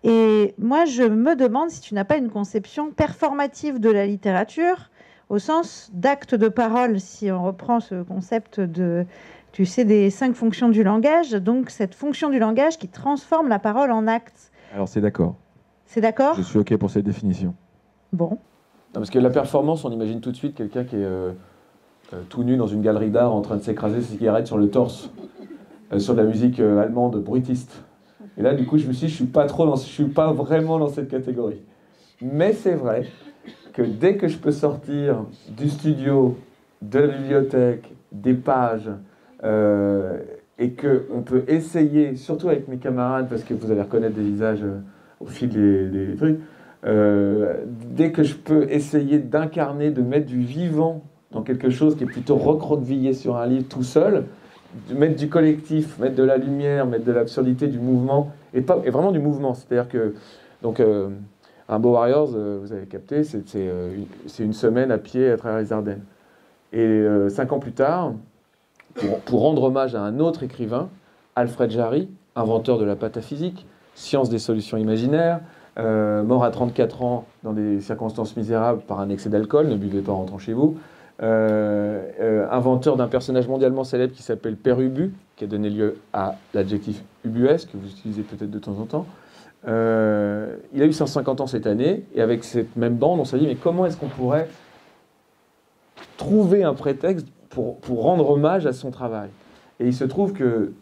Et moi, je me demande si tu n'as pas une conception performative de la littérature, au sens d'acte de parole, si on reprend ce concept de, tu sais, des 5 fonctions du langage, donc cette fonction du langage qui transforme la parole en acte. Alors c'est d'accord. C'est d'accord? Je suis OK pour cette définition. Bon. Non, parce que la performance, on imagine tout de suite quelqu'un qui est tout nu dans une galerie d'art en train de s'écraser ses cigarettes sur le torse, sur de la musique allemande bruitiste. Et là, du coup, je me suis dit, je suis pas vraiment dans cette catégorie. Mais c'est vrai que dès que je peux sortir du studio, de la bibliothèque, des pages, et qu'on peut essayer, surtout avec mes camarades, parce que vous allez reconnaître des visages au fil des trucs, dès que je peux essayer d'incarner, de mettre du vivant dans quelque chose qui est plutôt recroquevillé sur un livre tout seul, de mettre du collectif, mettre de la lumière, mettre de l'absurdité, du mouvement, et vraiment du mouvement. C'est-à-dire que donc, Rainbow Warriors, vous avez capté, c'est une semaine à pied à travers les Ardennes. Et 5 ans plus tard, pour rendre hommage à un autre écrivain, Alfred Jarry, inventeur de la pataphysique, science des solutions imaginaires, mort à 34 ans dans des circonstances misérables par un excès d'alcool, ne buvez pas en rentrant chez vous, inventeur d'un personnage mondialement célèbre qui s'appelle Père Ubu, qui a donné lieu à l'adjectif ubuesque, que vous utilisez peut-être de temps en temps. Il a eu 150 ans cette année, et avec cette même bande, on s'est dit, mais comment est-ce qu'on pourrait trouver un prétexte pour rendre hommage à son travail? Et il se trouve que,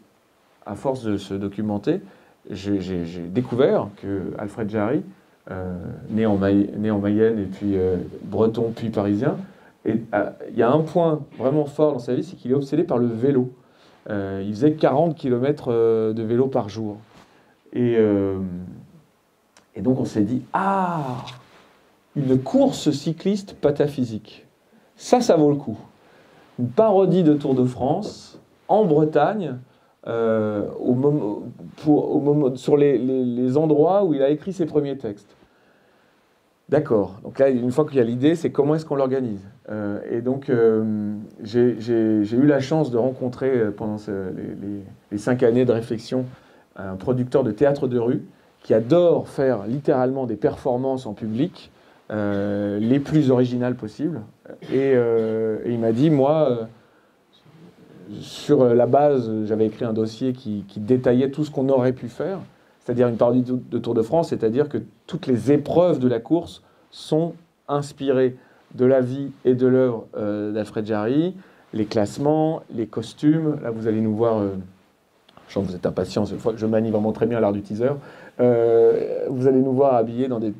à force de se documenter, j'ai découvert que Alfred Jarry, né en Mayenne et puis breton puis parisien, et il y a un point vraiment fort dans sa vie, c'est qu'il est obsédé par le vélo. Il faisait 40 km de vélo par jour. Et donc on s'est dit, une course cycliste pataphysique. Ça vaut le coup. Une parodie de Tour de France en Bretagne, sur les endroits où il a écrit ses premiers textes. D'accord. Donc là, une fois qu'il y a l'idée, c'est comment est-ce qu'on l'organise. Et donc, j'ai eu la chance de rencontrer, pendant les 5 années de réflexion, un producteur de théâtre de rue qui adore faire littéralement des performances en public, les plus originales possibles. Et il m'a dit, moi, sur la base, j'avais écrit un dossier qui détaillait tout ce qu'on aurait pu faire, c'est-à-dire une parodie de Tour de France, c'est-à-dire que toutes les épreuves de la course sont inspirées de la vie et de l'œuvre d'Alfred Jarry, les classements, les costumes. Là, vous allez nous voir, je sens que vous êtes impatients, cette fois que je manie vraiment très bien l'art du teaser. Vous allez nous voir habillés dans des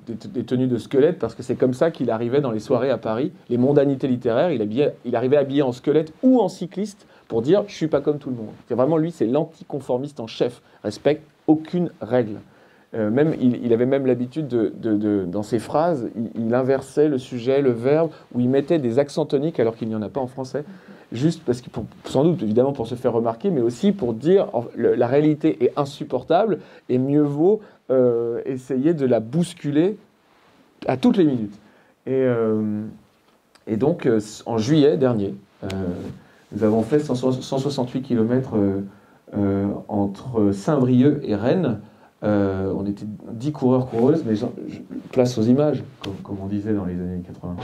tenues de squelette, parce que c'est comme ça qu'il arrivait dans les soirées à Paris, les mondanités littéraires, il arrivait habillé en squelette ou en cycliste pour dire « je suis pas comme tout le monde ». C'est vraiment lui, c'est l'anticonformiste en chef, respecte aucune règle. Même, il avait même l'habitude dans ses phrases, il inversait le sujet, le verbe, où il mettait des accents toniques alors qu'il n'y en a pas en français, juste parce que, sans doute, évidemment, pour se faire remarquer, mais aussi pour dire la réalité est insupportable et mieux vaut essayer de la bousculer à toutes les minutes. Et donc, en juillet dernier, nous avons fait 168 km entre Saint-Brieuc et Rennes. On était 10 coureurs-coureuses, mais place aux images, comme on disait dans les années 80.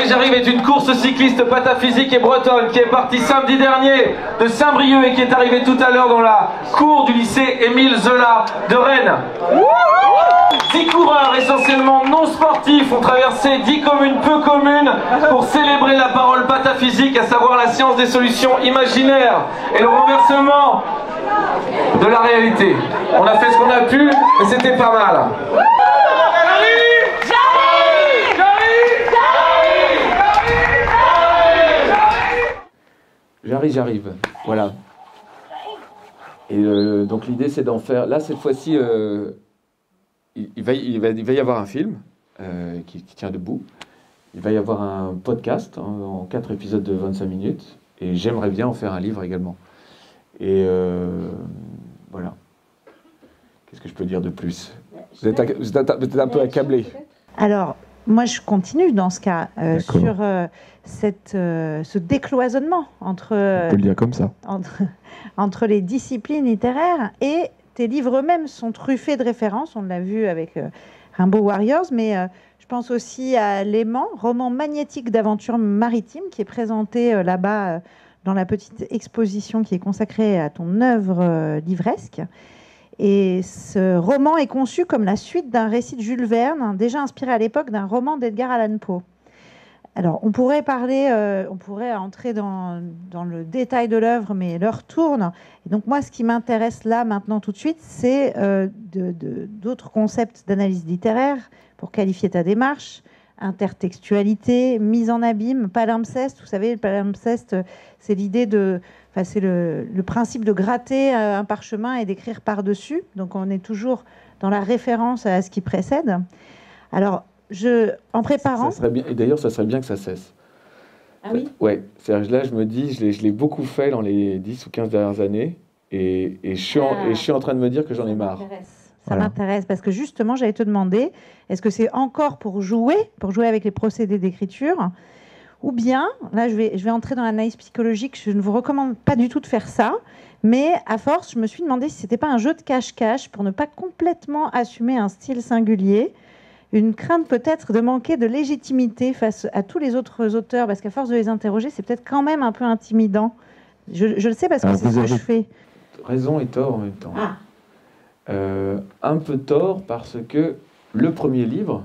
J'arrive est une course cycliste pataphysique et bretonne qui est partie samedi dernier de Saint-Brieuc et qui est arrivée tout à l'heure dans la cour du lycée Émile Zola de Rennes. 10 coureurs essentiellement non sportifs ont traversé 10 communes peu communes pour célébrer la parole pataphysique, à savoir la science des solutions imaginaires et le renversement de la réalité. On a fait ce qu'on a pu et c'était pas mal. J'arrive, voilà. Et donc l'idée c'est d'en faire... Là, cette fois-ci, il va y avoir un film qui tient debout. Il va y avoir un podcast en 4 épisodes de 25 minutes. Et j'aimerais bien en faire un livre également. Et voilà. Qu'est-ce que je peux dire de plus? Vous êtes peut-être un peu accablé. Alors, moi, je continue dans ce cas sur ce décloisonnement entre, On peut le dire comme ça. entre les disciplines littéraires, et tes livres eux-mêmes sont truffés de références. On l'a vu avec Rainbow Warriors, mais je pense aussi à L'aimant, roman magnétique d'aventure maritime, qui est présenté là-bas dans la petite exposition qui est consacrée à ton œuvre livresque. Et ce roman est conçu comme la suite d'un récit de Jules Verne, déjà inspiré à l'époque d'un roman d'Edgar Allan Poe. Alors, on pourrait entrer dans le détail de l'œuvre, mais l'heure tourne. Et donc, moi, ce qui m'intéresse là, maintenant, tout de suite, c'est d'autres concepts d'analyse littéraire pour qualifier ta démarche: intertextualité, mise en abîme, palimpseste. Vous savez, le palimpseste, c'est l'idée c'est le principe de gratter un parchemin et d'écrire par-dessus. Donc, on est toujours dans la référence à ce qui précède. Alors, en préparant... Ça serait bien, et d'ailleurs, ça serait bien que ça cesse. Ah oui? Ouais. Là, je me dis, je l'ai beaucoup fait dans les 10 ou 15 dernières années, et je suis en train de me dire que j'en ai marre. Ça m'intéresse, parce que justement, j'allais te demander, est-ce que c'est encore pour jouer avec les procédés d'écriture, ou bien, là, je vais entrer dans l'analyse psychologique, je ne vous recommande pas du tout de faire ça, mais à force, je me suis demandé si ce n'était pas un jeu de cache-cache pour ne pas complètement assumer un style singulier, une crainte peut-être de manquer de légitimité face à tous les autres auteurs, parce qu'à force de les interroger, c'est peut-être quand même un peu intimidant. Je le sais parce que c'est ce que je fais. Raison et tort en même temps. Ah. Un peu tort parce que le premier livre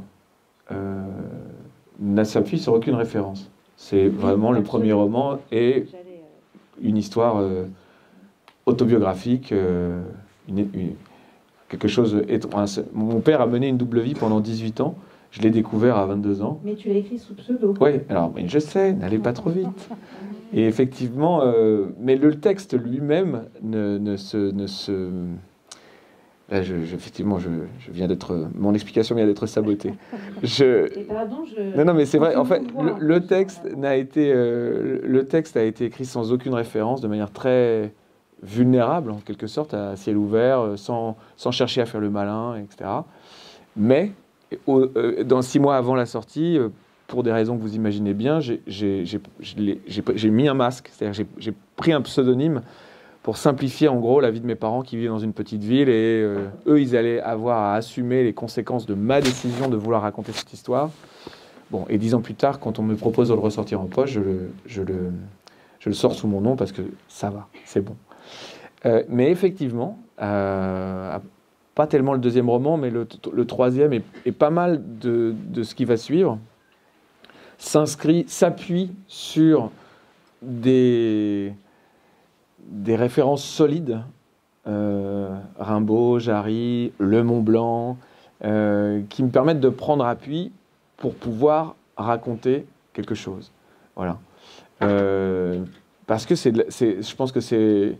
ne s'appuie sur aucune référence. C'est vraiment le premier roman et une histoire autobiographique, quelque chose. Mon père a mené une double vie pendant 18 ans. Je l'ai découvert à 22 ans. Mais tu l'as écrit sous pseudo. Oui, alors je sais, n'allez pas trop vite. Et effectivement, mais le texte lui-même ne se là, effectivement, je viens d'être... Mon explication vient d'être sabotée. Non, mais c'est vrai. En fait, le texte a été écrit sans aucune référence, de manière très vulnérable, en quelque sorte, à ciel ouvert, sans chercher à faire le malin, etc. Mais, dans 6 mois avant la sortie, pour des raisons que vous imaginez bien, j'ai mis un masque. C'est-à-dire j'ai pris un pseudonyme pour simplifier en gros la vie de mes parents qui vivent dans une petite ville, et eux, ils allaient avoir à assumer les conséquences de ma décision de vouloir raconter cette histoire. Bon, et 10 ans plus tard, quand on me propose de le ressortir en poche, je le sors sous mon nom parce que ça va, c'est bon. Mais effectivement, pas tellement le deuxième roman, mais le troisième et pas mal de ce qui va suivre s'appuie sur des références solides, Rimbaud, Jarry, Le Mont Blanc, qui me permettent de prendre appui pour pouvoir raconter quelque chose. Voilà. Parce que je pense que c'est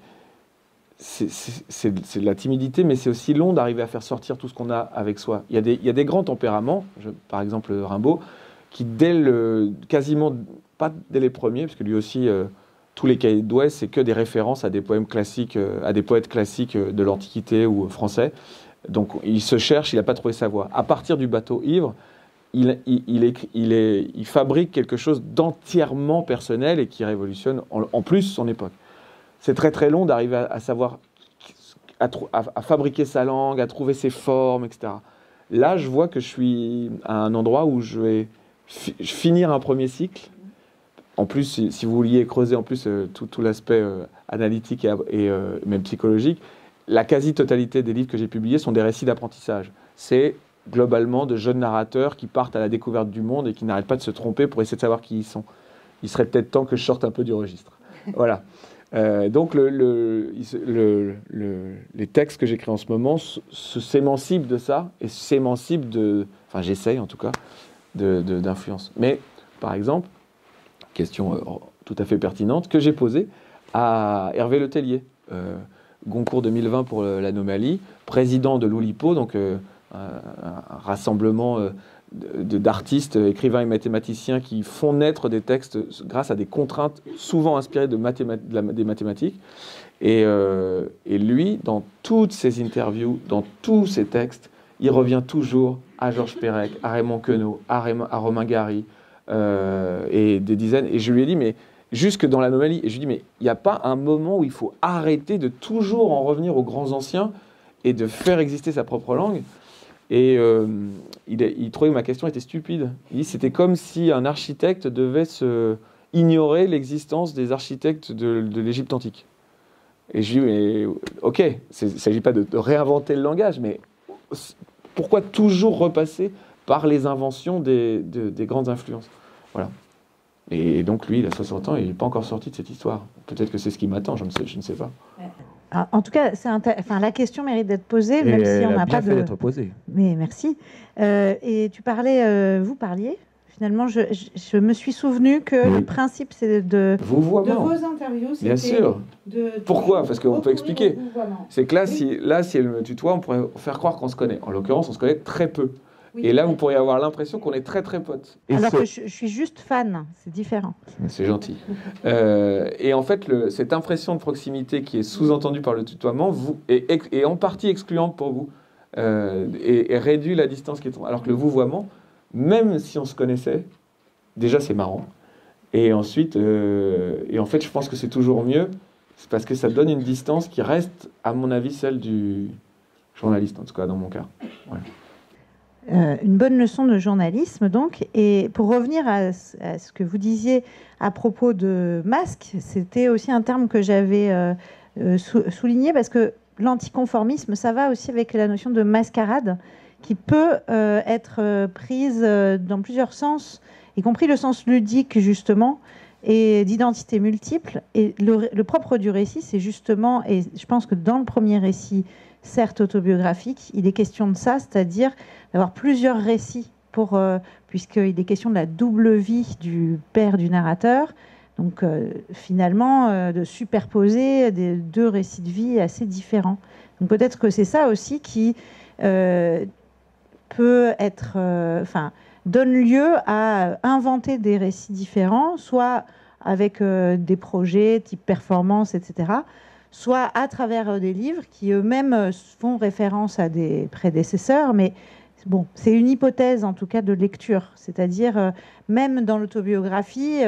de la timidité, mais c'est aussi long d'arriver à faire sortir tout ce qu'on a avec soi. Il y a des grands tempéraments, par exemple Rimbaud, qui quasiment, pas dès les premiers, parce que lui aussi... tous les cahiers d'Ouest, c'est que des références à des poèmes classiques, à des poètes classiques de l'Antiquité ou français. Donc il se cherche, il n'a pas trouvé sa voie. À partir du bateau ivre, il fabrique quelque chose d'entièrement personnel et qui révolutionne en plus son époque. C'est très très long d'arriver à savoir, à fabriquer sa langue, à trouver ses formes, etc. Là, je vois que je suis à un endroit où je vais finir un premier cycle. En plus, si vous vouliez creuser en plus tout l'aspect analytique et même psychologique, la quasi-totalité des livres que j'ai publiés sont des récits d'apprentissage. C'est globalement de jeunes narrateurs qui partent à la découverte du monde et qui n'arrêtent pas de se tromper pour essayer de savoir qui ils sont. Il serait peut-être temps que je sorte un peu du registre. Voilà. Donc les textes que j'écris en ce moment s'émancipent de ça et s'émancipent enfin j'essaye en tout cas, d'influence. Mais par exemple, question tout à fait pertinente, que j'ai posée à Hervé Letellier, Goncourt 2020 pour l'Anomalie, président de l'Oulipo, donc un rassemblement d'artistes, écrivains et mathématiciens qui font naître des textes grâce à des contraintes souvent inspirées des mathématiques. Et lui, dans toutes ses interviews, dans tous ses textes, il revient toujours à Georges Perec, à Raymond Queneau, à Romain Gary, et des dizaines. Et je lui ai dit, mais jusque dans l'anomalie, et je lui ai dit, mais il n'y a pas un moment où il faut arrêter de toujours en revenir aux grands anciens et de faire exister sa propre langue. Et il trouvait que ma question était stupide. Il dit, c'était comme si un architecte devait ignorer l'existence des architectes de l'Égypte antique. Et je lui ai dit, mais ok, il ne s'agit pas de réinventer le langage, mais pourquoi toujours repasser par les inventions des grandes influences? Voilà. Et donc lui, il a 60 ans et il n'est pas encore sorti de cette histoire. Peut-être que c'est ce qui m'attend, je ne sais pas. En tout cas, la question mérite d'être posée, même si on n'a pas de... d'être posée. Mais merci. Et vous parliez. Finalement, je me suis souvenu que le principe, c'est de vos interviews. Bien sûr. Pourquoi? Parce qu'on peut expliquer. C'est que là, si elle me tutoie, on pourrait faire croire qu'on se connaît. En l'occurrence, on se connaît très peu. Oui, et là, vous pourriez avoir l'impression qu'on est très très potes. Alors que je suis juste fan, c'est différent. C'est gentil. Et en fait, cette impression de proximité qui est sous-entendue par le tutoiement est en partie excluante pour vous et réduit la distance qui est... Alors que le vouvoiement, même si on se connaissait, déjà c'est marrant. Et ensuite, en fait, je pense que c'est toujours mieux, c'est parce que ça donne une distance qui reste, à mon avis, celle du journaliste, en tout cas dans mon cas. Voilà. Une bonne leçon de journalisme, donc. Et pour revenir à ce que vous disiez à propos de masque, c'était aussi un terme que j'avais souligné, parce que l'anticonformisme, ça va aussi avec la notion de mascarade, qui peut être prise dans plusieurs sens, y compris le sens ludique, justement, et d'identité multiple. Et le propre du récit, c'est justement, et je pense que dans le premier récit, certes autobiographique, il est question de ça, c'est-à-dire d'avoir plusieurs récits, puisqu'il est question de la double vie du père du narrateur, donc finalement de superposer des deux récits de vie assez différents. Donc peut-être que c'est ça aussi qui peut être, donne lieu à inventer des récits différents, soit avec des projets type performance, etc., soit à travers des livres qui eux-mêmes font référence à des prédécesseurs, mais bon, c'est une hypothèse en tout cas de lecture, c'est-à-dire même dans l'autobiographie,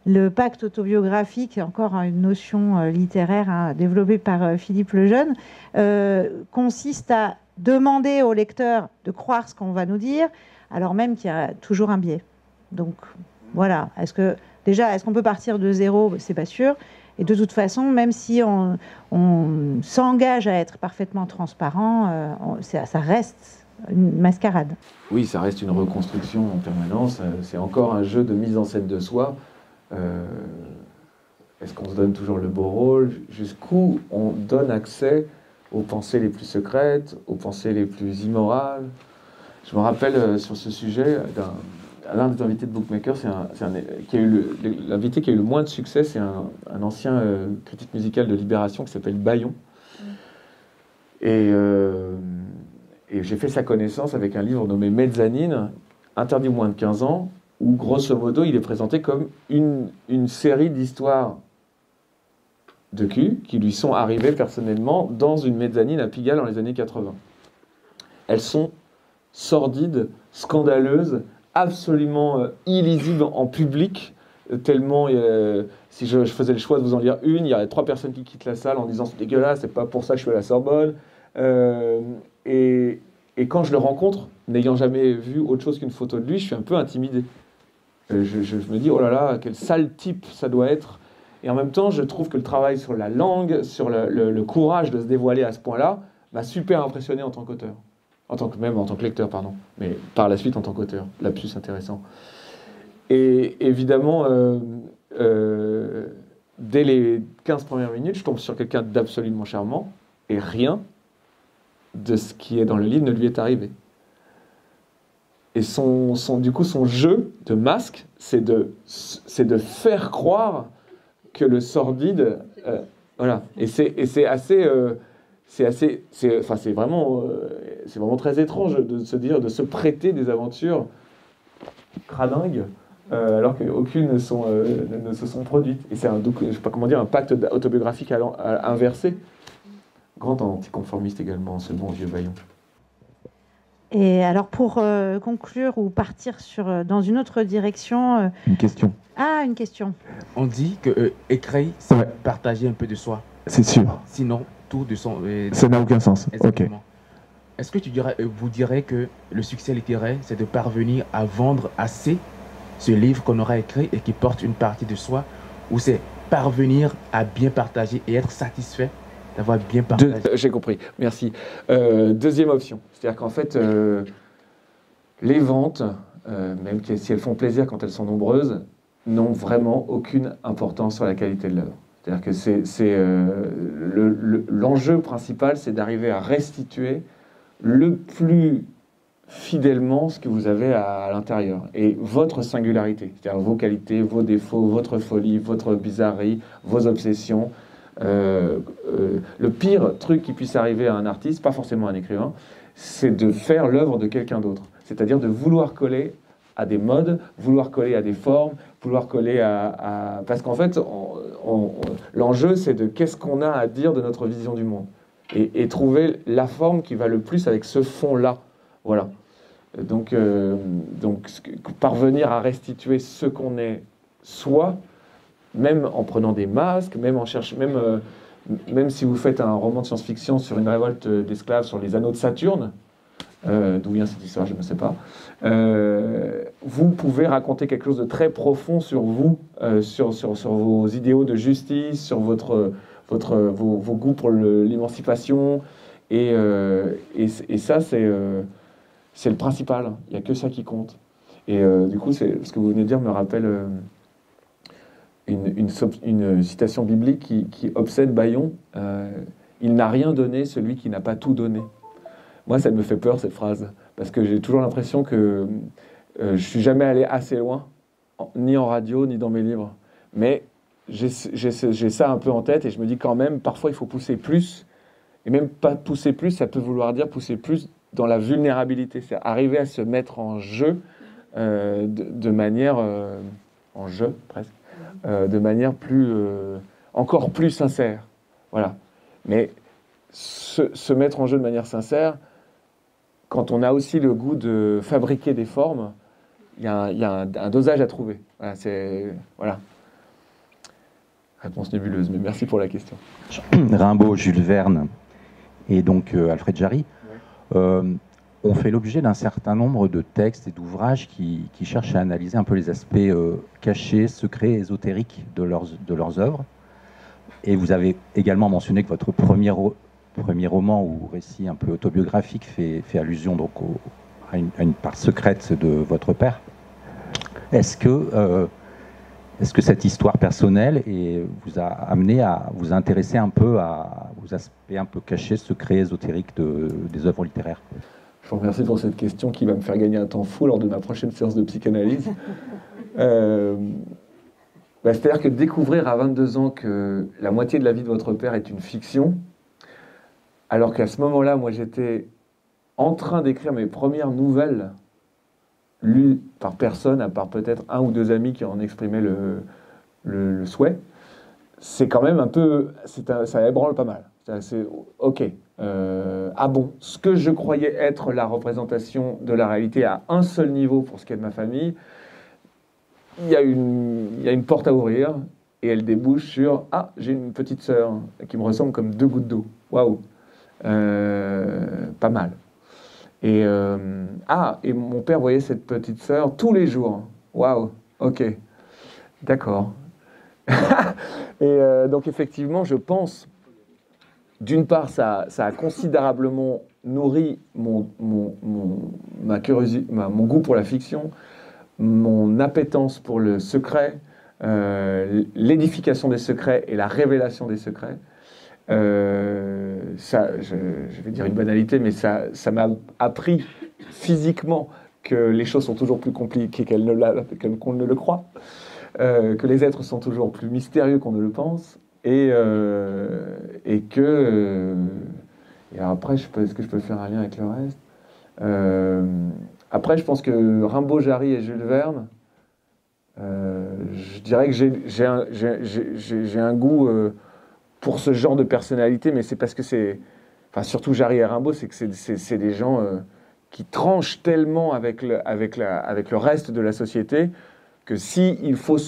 le pacte autobiographique, encore une notion littéraire développée par Philippe Lejeune, consiste à demander au lecteur de croire ce qu'on va nous dire, alors même qu'il y a toujours un biais. Donc voilà, est-ce qu'on peut partir de zéro? C'est pas sûr. Et de toute façon, même si on s'engage à être parfaitement transparent, ça reste une mascarade. Oui, ça reste une reconstruction en permanence. C'est encore un jeu de mise en scène de soi. Est-ce qu'on se donne toujours le beau rôle? Jusqu'où on donne accès aux pensées les plus secrètes, aux pensées les plus immorales? Je me rappelle sur ce sujet l'un des invités de Bookmaker, l'invité qui a eu le moins de succès, c'est un ancien critique musical de Libération qui s'appelle Bayon. Et j'ai fait sa connaissance avec un livre nommé Mezzanine, interdit aux moins de 15 ans, où grosso modo il est présenté comme une série d'histoires de cul qui lui sont arrivées personnellement dans une mezzanine à Pigalle dans les années 80. Elles sont sordides, scandaleuses, absolument illisible en public, tellement si je faisais le choix de vous en lire une, il y aurait 3 personnes qui quittent la salle en disant c'est dégueulasse, c'est pas pour ça que je suis à la Sorbonne. Et quand je le rencontre, n'ayant jamais vu autre chose qu'une photo de lui, je suis un peu intimidé. Je me dis oh là là, quel sale type ça doit être. Et en même temps, je trouve que le travail sur la langue, sur le courage de se dévoiler à ce point-là, m'a super impressionné en tant qu'auteur. En tant que lecteur, pardon, mais par la suite en tant qu'auteur, lapsus intéressant. Et évidemment, dès les 15 premières minutes, je tombe sur quelqu'un d'absolument charmant, et rien de ce qui est dans le livre ne lui est arrivé. Et du coup, son jeu de masque, c'est de faire croire que le sordide... voilà. Et c'est assez... c'est vraiment très étrange de se prêter des aventures cradingues, alors qu'aucune ne se sont produites. Et c'est je sais pas comment dire, un pacte autobiographique inversé. Grand anticonformiste également, ce bon vieux Bayon. Et alors pour conclure ou partir dans une autre direction... Une question. Ah, une question. On dit que écrire, c'est partager un peu de soi. C'est sûr. Sinon, tout de son... ça n'a aucun sens. Exactement. Okay. Est-ce que vous direz que le succès littéraire, c'est de parvenir à vendre assez ce livre qu'on aura écrit et qui porte une partie de soi, ou c'est parvenir à bien partager et être satisfait d'avoir bien partagé? J'ai compris, merci. Deuxième option, c'est-à-dire qu'en fait, les ventes, même si elles font plaisir quand elles sont nombreuses, n'ont vraiment aucune importance sur la qualité de l'œuvre. C'est-à-dire que l'enjeu principal, c'est d'arriver à restituer le plus fidèlement ce que vous avez à l'intérieur et votre singularité, c'est-à-dire vos qualités, vos défauts, votre folie, votre bizarrerie, vos obsessions. Le pire truc qui puisse arriver à un artiste, pas forcément à un écrivain, c'est de faire l'œuvre de quelqu'un d'autre, c'est-à-dire de vouloir coller à des modes, vouloir coller à des formes, vouloir coller à... Parce qu'en fait, l'enjeu, c'est de qu'est-ce qu'on a à dire de notre vision du monde et trouver la forme qui va le plus avec ce fond-là. Voilà. Donc, parvenir à restituer ce qu'on est soi, même en prenant des masques, même en cherchant, même si vous faites un roman de science-fiction sur une révolte d'esclaves sur les anneaux de Saturne, d'où vient cette histoire, je ne sais pas, vous pouvez raconter quelque chose de très profond sur vous, sur vos idéaux de justice, sur vos goûts pour l'émancipation, et ça, c'est le principal. Il n'y a que ça qui compte. Et du coup, ce que vous venez de dire me rappelle une citation biblique qui obsède Bayon. Il n'a rien donné, celui qui n'a pas tout donné. Moi, ça me fait peur, cette phrase, parce que j'ai toujours l'impression que je ne suis jamais allé assez loin, ni en radio, ni dans mes livres. Mais j'ai ça un peu en tête, et je me dis quand même, parfois, il faut pousser plus. Et même pas pousser plus, ça peut vouloir dire pousser plus dans la vulnérabilité. C'est arriver à se mettre en jeu de manière... en jeu, presque. De manière encore plus sincère. Voilà. Mais se mettre en jeu de manière sincère, quand on a aussi le goût de fabriquer des formes, il y a un dosage à trouver. Voilà. Réponse nébuleuse, mais merci pour la question. Rimbaud, Jules Verne et donc Alfred Jarry ont fait l'objet d'un certain nombre de textes et d'ouvrages qui cherchent à analyser un peu les aspects cachés, secrets, ésotériques de leurs œuvres. Et vous avez également mentionné que votre premier roman ou récit un peu autobiographique fait allusion donc à une part secrète de votre père. Est-ce que cette histoire personnelle vous a amené à vous intéresser un peu aux aspects un peu cachés, secrets, ésotériques des œuvres littéraires? Je vous remercie pour cette question qui va me faire gagner un temps fou lors de ma prochaine séance de psychanalyse. C'est-à-dire que découvrir à 22 ans que la moitié de la vie de votre père est une fiction, alors qu'à ce moment-là, moi j'étais en train d'écrire mes premières nouvelles, lues par personne, à part peut-être un ou deux amis qui en exprimaient le souhait, c'est quand même un peu... ça ébranle pas mal. C'est OK. Ah bon, ce que je croyais être la représentation de la réalité à un seul niveau pour ce qui est de ma famille, il y a une porte à ouvrir et elle débouche sur « Ah, j'ai une petite sœur qui me ressemble comme deux gouttes d'eau. Waouh !» Pas mal. Et mon père voyait cette petite sœur tous les jours. Waouh, OK. D'accord. Et donc effectivement, je pense... D'une part, ça a considérablement nourri mon goût pour la fiction, mon appétence pour le secret, l'édification des secrets et la révélation des secrets. Ça, je vais dire une banalité, mais ça m'a appris physiquement que les choses sont toujours plus compliquées qu'on ne le croit, que les êtres sont toujours plus mystérieux qu'on ne le pense. Et après, est-ce que je peux faire un lien avec le reste? Après, je pense que Rimbaud, Jarry et Jules Verne, je dirais que j'ai un goût pour ce genre de personnalité, mais c'est parce que c'est... Enfin, surtout Jarry et Rimbaud, c'est que c'est des gens qui tranchent tellement avec le reste de la société que si il faut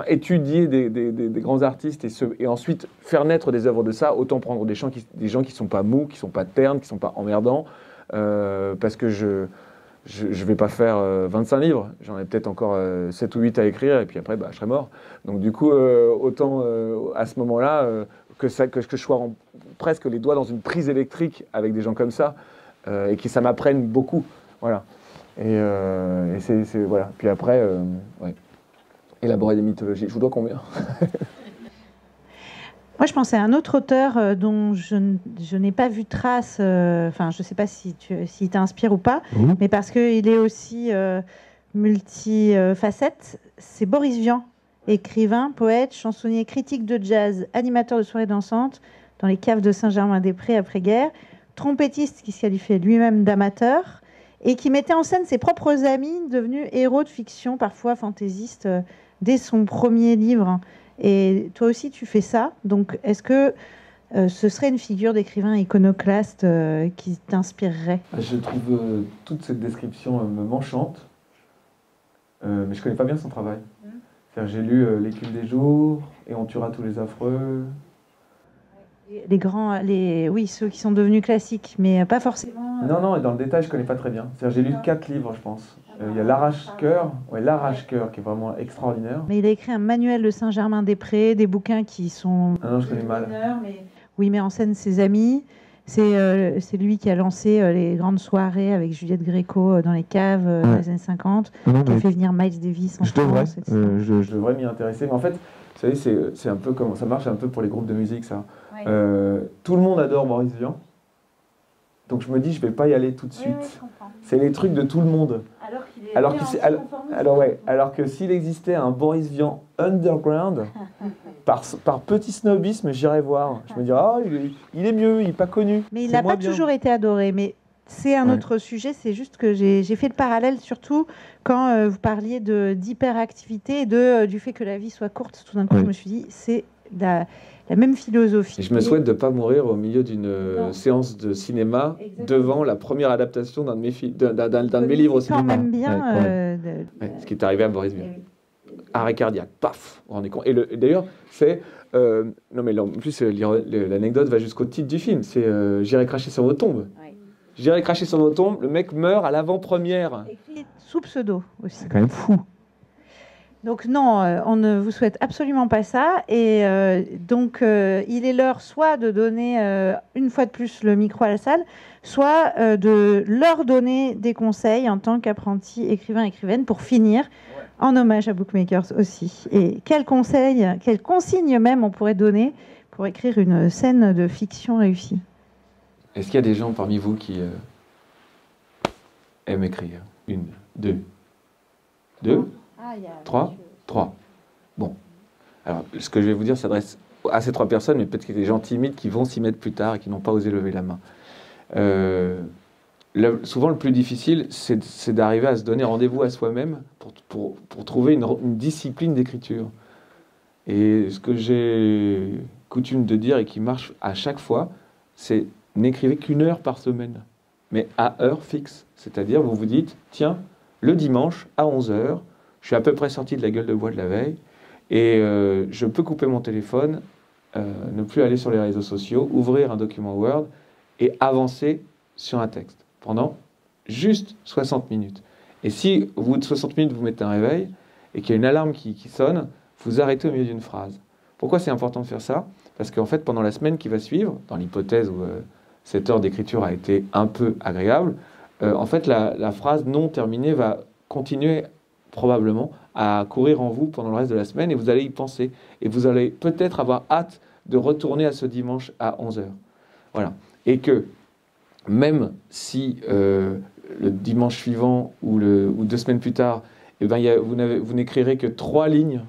étudier des grands artistes et ensuite faire naître des œuvres de ça, autant prendre des gens qui sont pas mous, qui sont pas ternes, qui sont pas emmerdants, parce que je vais pas faire 25 livres, j'en ai peut-être encore 7 ou 8 à écrire, et puis après, je serai mort. Donc du coup, autant à ce moment-là, que je sois presque les doigts dans une prise électrique avec des gens comme ça, et que ça m'apprenne beaucoup. Voilà. Et voilà. Puis après, ouais. Élaborer des mythologies. Je vous dois combien? Moi, je pensais à un autre auteur dont je n'ai pas vu trace. Enfin, je ne sais pas s'il t'inspire ou pas, mais parce qu'il est aussi multifacette. C'est Boris Vian, écrivain, poète, chansonnier, critique de jazz, animateur de soirées dansantes dans les caves de Saint-Germain-des-Prés après-guerre, trompettiste qui se qualifiait lui-même d'amateur et qui mettait en scène ses propres amis devenus héros de fiction, parfois fantaisistes, dès son premier livre. Et toi aussi, tu fais ça. Donc, est-ce que ce serait une figure d'écrivain iconoclaste qui t'inspirerait? Je trouve toute cette description m'enchante, mais je ne connais pas bien son travail. J'ai lu L'écume des jours, Et on tuera tous les affreux. Oui, ceux qui sont devenus classiques, mais pas forcément... Non, et dans le détail, je ne connais pas très bien. J'ai lu 4 livres, je pense. Il y a L'Arrache-Cœur, qui est vraiment extraordinaire. Mais il a écrit un manuel de Saint-Germain-des-Prés, des bouquins qui sont... Ah non, je connais mal. Où il met en scène ses amis. C'est lui qui a lancé les grandes soirées avec Juliette Gréco dans les caves dans les années 50, qui a fait venir Miles Davis en France. Je devrais m'y intéresser. Mais en fait, vous savez, c'est un peu comme ça marche un peu pour les groupes de musique, ça. Oui. Tout le monde adore Boris Vian. Donc je me dis, je vais pas y aller tout de suite. Oui, c'est les trucs de tout le monde. Alors que s'il existait un Boris Vian underground, par petit snobisme, j'irais voir. Je me dirais, il est mieux, il n'est pas connu. Mais il n'a pas toujours été adoré. Mais c'est un autre sujet. C'est juste que j'ai fait le parallèle, surtout quand vous parliez d'hyperactivité et du fait que la vie soit courte. Tout d'un coup, je me suis dit, c'est la même philosophie. Et je me souhaite de ne pas mourir au milieu d'une séance de cinéma devant la première adaptation d'un de mes livres au cinéma. Quand même bien. Ce qui est arrivé à Boris Vian. Arrêt cardiaque, paf, vous vous rendez compte. Et d'ailleurs, c'est... non mais en plus, l'anecdote va jusqu'au titre du film. C'est « J'irai cracher sur vos tombes ». J'irai cracher sur vos tombes, le mec meurt à l'avant-première. Écrit sous pseudo aussi. C'est quand même fou. Donc non, on ne vous souhaite absolument pas ça. Et donc, il est l'heure soit de donner une fois de plus le micro à la salle, soit de leur donner des conseils en tant qu'apprenti écrivain-écrivaine pour finir, en hommage à Bookmakers aussi. Et quels conseils, quelles consignes même on pourrait donner pour écrire une scène de fiction réussie? Est-ce qu'il y a des gens parmi vous qui aiment écrire? 1, 2, 3. Bon. Alors, ce que je vais vous dire s'adresse à ces 3 personnes, mais peut-être qu'il y a des gens timides qui vont s'y mettre plus tard et qui n'ont pas osé lever la main. Souvent, le plus difficile, c'est d'arriver à se donner rendez-vous à soi-même pour trouver une discipline d'écriture. Et ce que j'ai coutume de dire et qui marche à chaque fois, c'est n'écrivez qu'1 heure par semaine, mais à heure fixe. C'est-à-dire, vous vous dites, tiens, le dimanche à 11h, je suis à peu près sorti de la gueule de bois de la veille et je peux couper mon téléphone, ne plus aller sur les réseaux sociaux, ouvrir un document Word et avancer sur un texte pendant juste 60 minutes. Et si au bout de 60 minutes, vous mettez un réveil et qu'il y a une alarme qui sonne, vous arrêtez au milieu d'une phrase. Pourquoi c'est important de faire ça? Parce qu'en fait, pendant la semaine qui va suivre, dans l'hypothèse où cette heure d'écriture a été un peu agréable, en fait, la phrase non terminée va continuer probablement à courir en vous pendant le reste de la semaine et vous allez y penser. Et vous allez peut-être avoir hâte de retourner à ce dimanche à 11h. Voilà. Et que même si le dimanche suivant ou 2 semaines plus tard, eh ben, vous n'écrirez que 3 lignes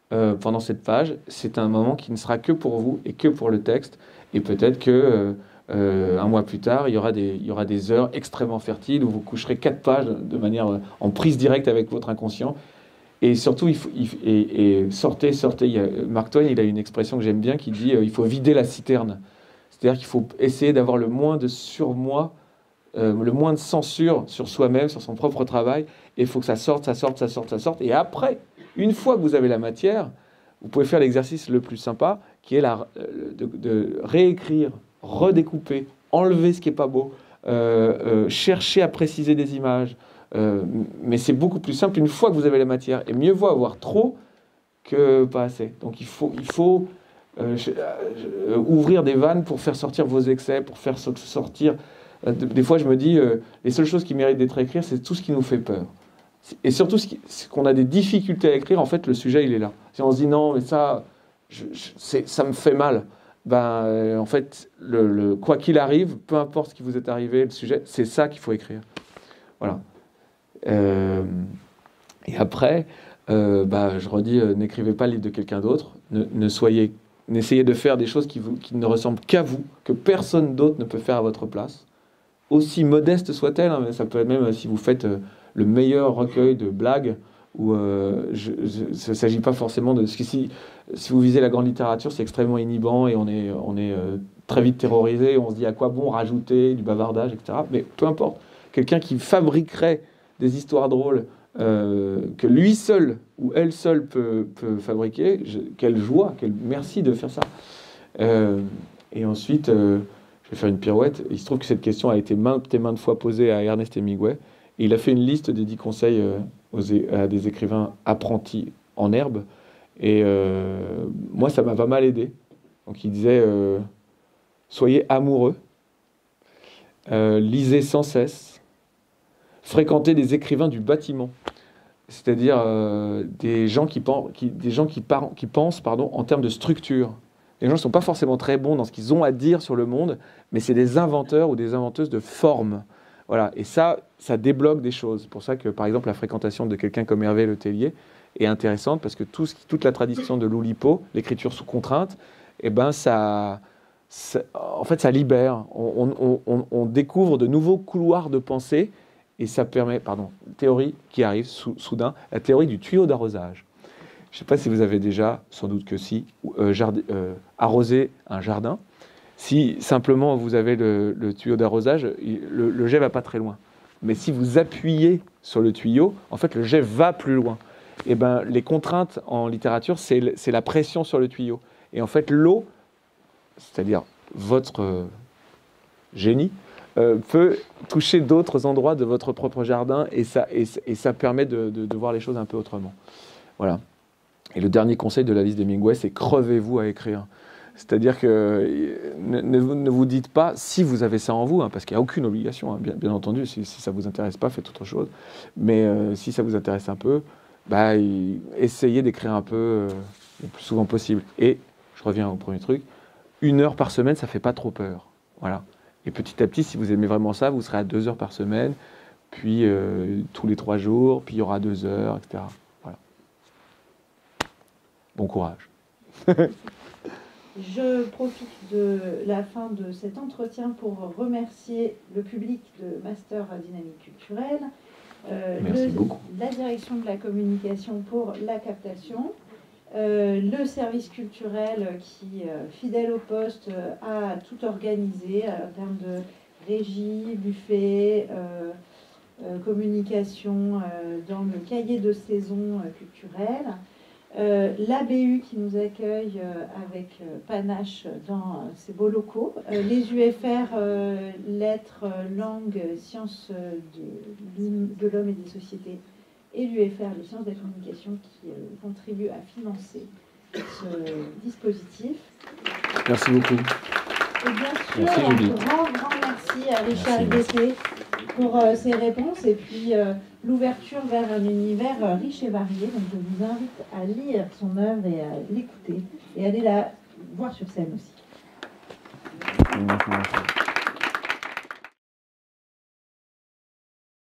pendant cette page, c'est un moment qui ne sera que pour vous et que pour le texte. Et peut-être que un mois plus tard, il y aura des heures extrêmement fertiles où vous coucherez 4 pages de manière en prise directe avec votre inconscient. Et surtout, sortez. Mark Twain, il a une expression que j'aime bien qui dit il faut vider la citerne. C'est-à-dire qu'il faut essayer d'avoir le moins de surmoi, le moins de censure sur soi-même, sur son propre travail. Et il faut que ça sorte. Et après, une fois que vous avez la matière, vous pouvez faire l'exercice le plus sympa, qui est de réécrire, redécouper, enlever ce qui n'est pas beau, chercher à préciser des images. Mais c'est beaucoup plus simple une fois que vous avez la matière. Et mieux vaut avoir trop que pas assez. Donc il faut ouvrir des vannes pour faire sortir vos excès, pour faire sortir... des fois, je me dis, les seules choses qui méritent d'être écrites, c'est tout ce qui nous fait peur. Et surtout, ce qu'on a des difficultés à écrire, en fait, le sujet, il est là. Si on se dit, non, mais ça, ça me fait mal, en fait, quoi qu'il arrive, peu importe ce qui vous est arrivé, le sujet, c'est ça qu'il faut écrire. Voilà. Et après, je redis, n'écrivez pas le livre de quelqu'un d'autre, n'essayez de faire des choses qui ne ressemblent qu'à vous, que personne d'autre ne peut faire à votre place, aussi modeste soit-elle, hein, mais ça peut être même si vous faites le meilleur recueil de blagues, où il ne s'agit pas forcément de... Si vous visez la grande littérature, c'est extrêmement inhibant et on est très vite terrorisé, on se dit à quoi bon rajouter du bavardage, etc. Mais peu importe, quelqu'un qui fabriquerait des histoires drôles que lui seul ou elle seule peut fabriquer, quelle joie, quel merci de faire ça. Et ensuite, je vais faire une pirouette. Il se trouve que cette question a été maintes fois posée à Ernest Hemingway. Et il a fait une liste des 10 conseils à des écrivains apprentis en herbe. Et moi, ça m'a pas mal aidé. Donc il disait, soyez amoureux, lisez sans cesse, fréquentez des écrivains du bâtiment. C'est-à-dire des gens qui pensent en termes de structure. Les gens ne sont pas forcément très bons dans ce qu'ils ont à dire sur le monde, mais c'est des inventeurs ou des inventeuses de formes. Voilà. Et ça débloque des choses. C'est pour ça que, par exemple, la fréquentation de quelqu'un comme Hervé Le Tellier est intéressante, parce que toute la tradition de l'Oulipo, l'écriture sous contrainte, en fait, ça libère. On découvre de nouveaux couloirs de pensée, et ça permet, théorie qui arrive soudain, la théorie du tuyau d'arrosage. Je ne sais pas si vous avez déjà, sans doute que si, arrosé un jardin. Si simplement vous avez le tuyau d'arrosage, le jet ne va pas très loin. Mais si vous appuyez sur le tuyau, en fait, le jet va plus loin. Et les contraintes en littérature, c'est la pression sur le tuyau. Et en fait, l'eau, c'est-à-dire votre génie, peut toucher d'autres endroits de votre propre jardin, et ça permet de voir les choses un peu autrement. Voilà. Et le dernier conseil de la liste d'Hemingway, c'est crevez-vous à écrire. C'est-à-dire que ne vous dites pas si vous avez ça en vous, parce qu'il n'y a aucune obligation, bien entendu. Si ça ne vous intéresse pas, faites autre chose. Mais si ça vous intéresse un peu, essayez d'écrire un peu le plus souvent possible. Et je reviens au premier truc, 1 heure par semaine, ça ne fait pas trop peur. Voilà. Et petit à petit, si vous aimez vraiment ça, vous serez à 2 heures par semaine, puis tous les 3 jours, puis il y aura 2 heures, etc. Voilà. Bon courage. Je profite de la fin de cet entretien pour remercier le public de Master Dynamique Culturelle, Merci beaucoup. la direction de la communication pour la captation, le service culturel qui, fidèle au poste, a tout organisé en termes de régie, buffet, communication dans le cahier de saison culturel. L'ABU qui nous accueille avec panache dans ces beaux locaux, les UFR lettres, langues, sciences de l'homme et des sociétés, et l'UFR les sciences de la communication qui contribuent à financer ce dispositif. Merci beaucoup. Et bien sûr, un grand merci à Richard Guettet pour ses réponses et puis l'ouverture vers un univers riche et varié. Donc je vous invite à lire son œuvre et à l'écouter et à aller la voir sur scène aussi. Merci.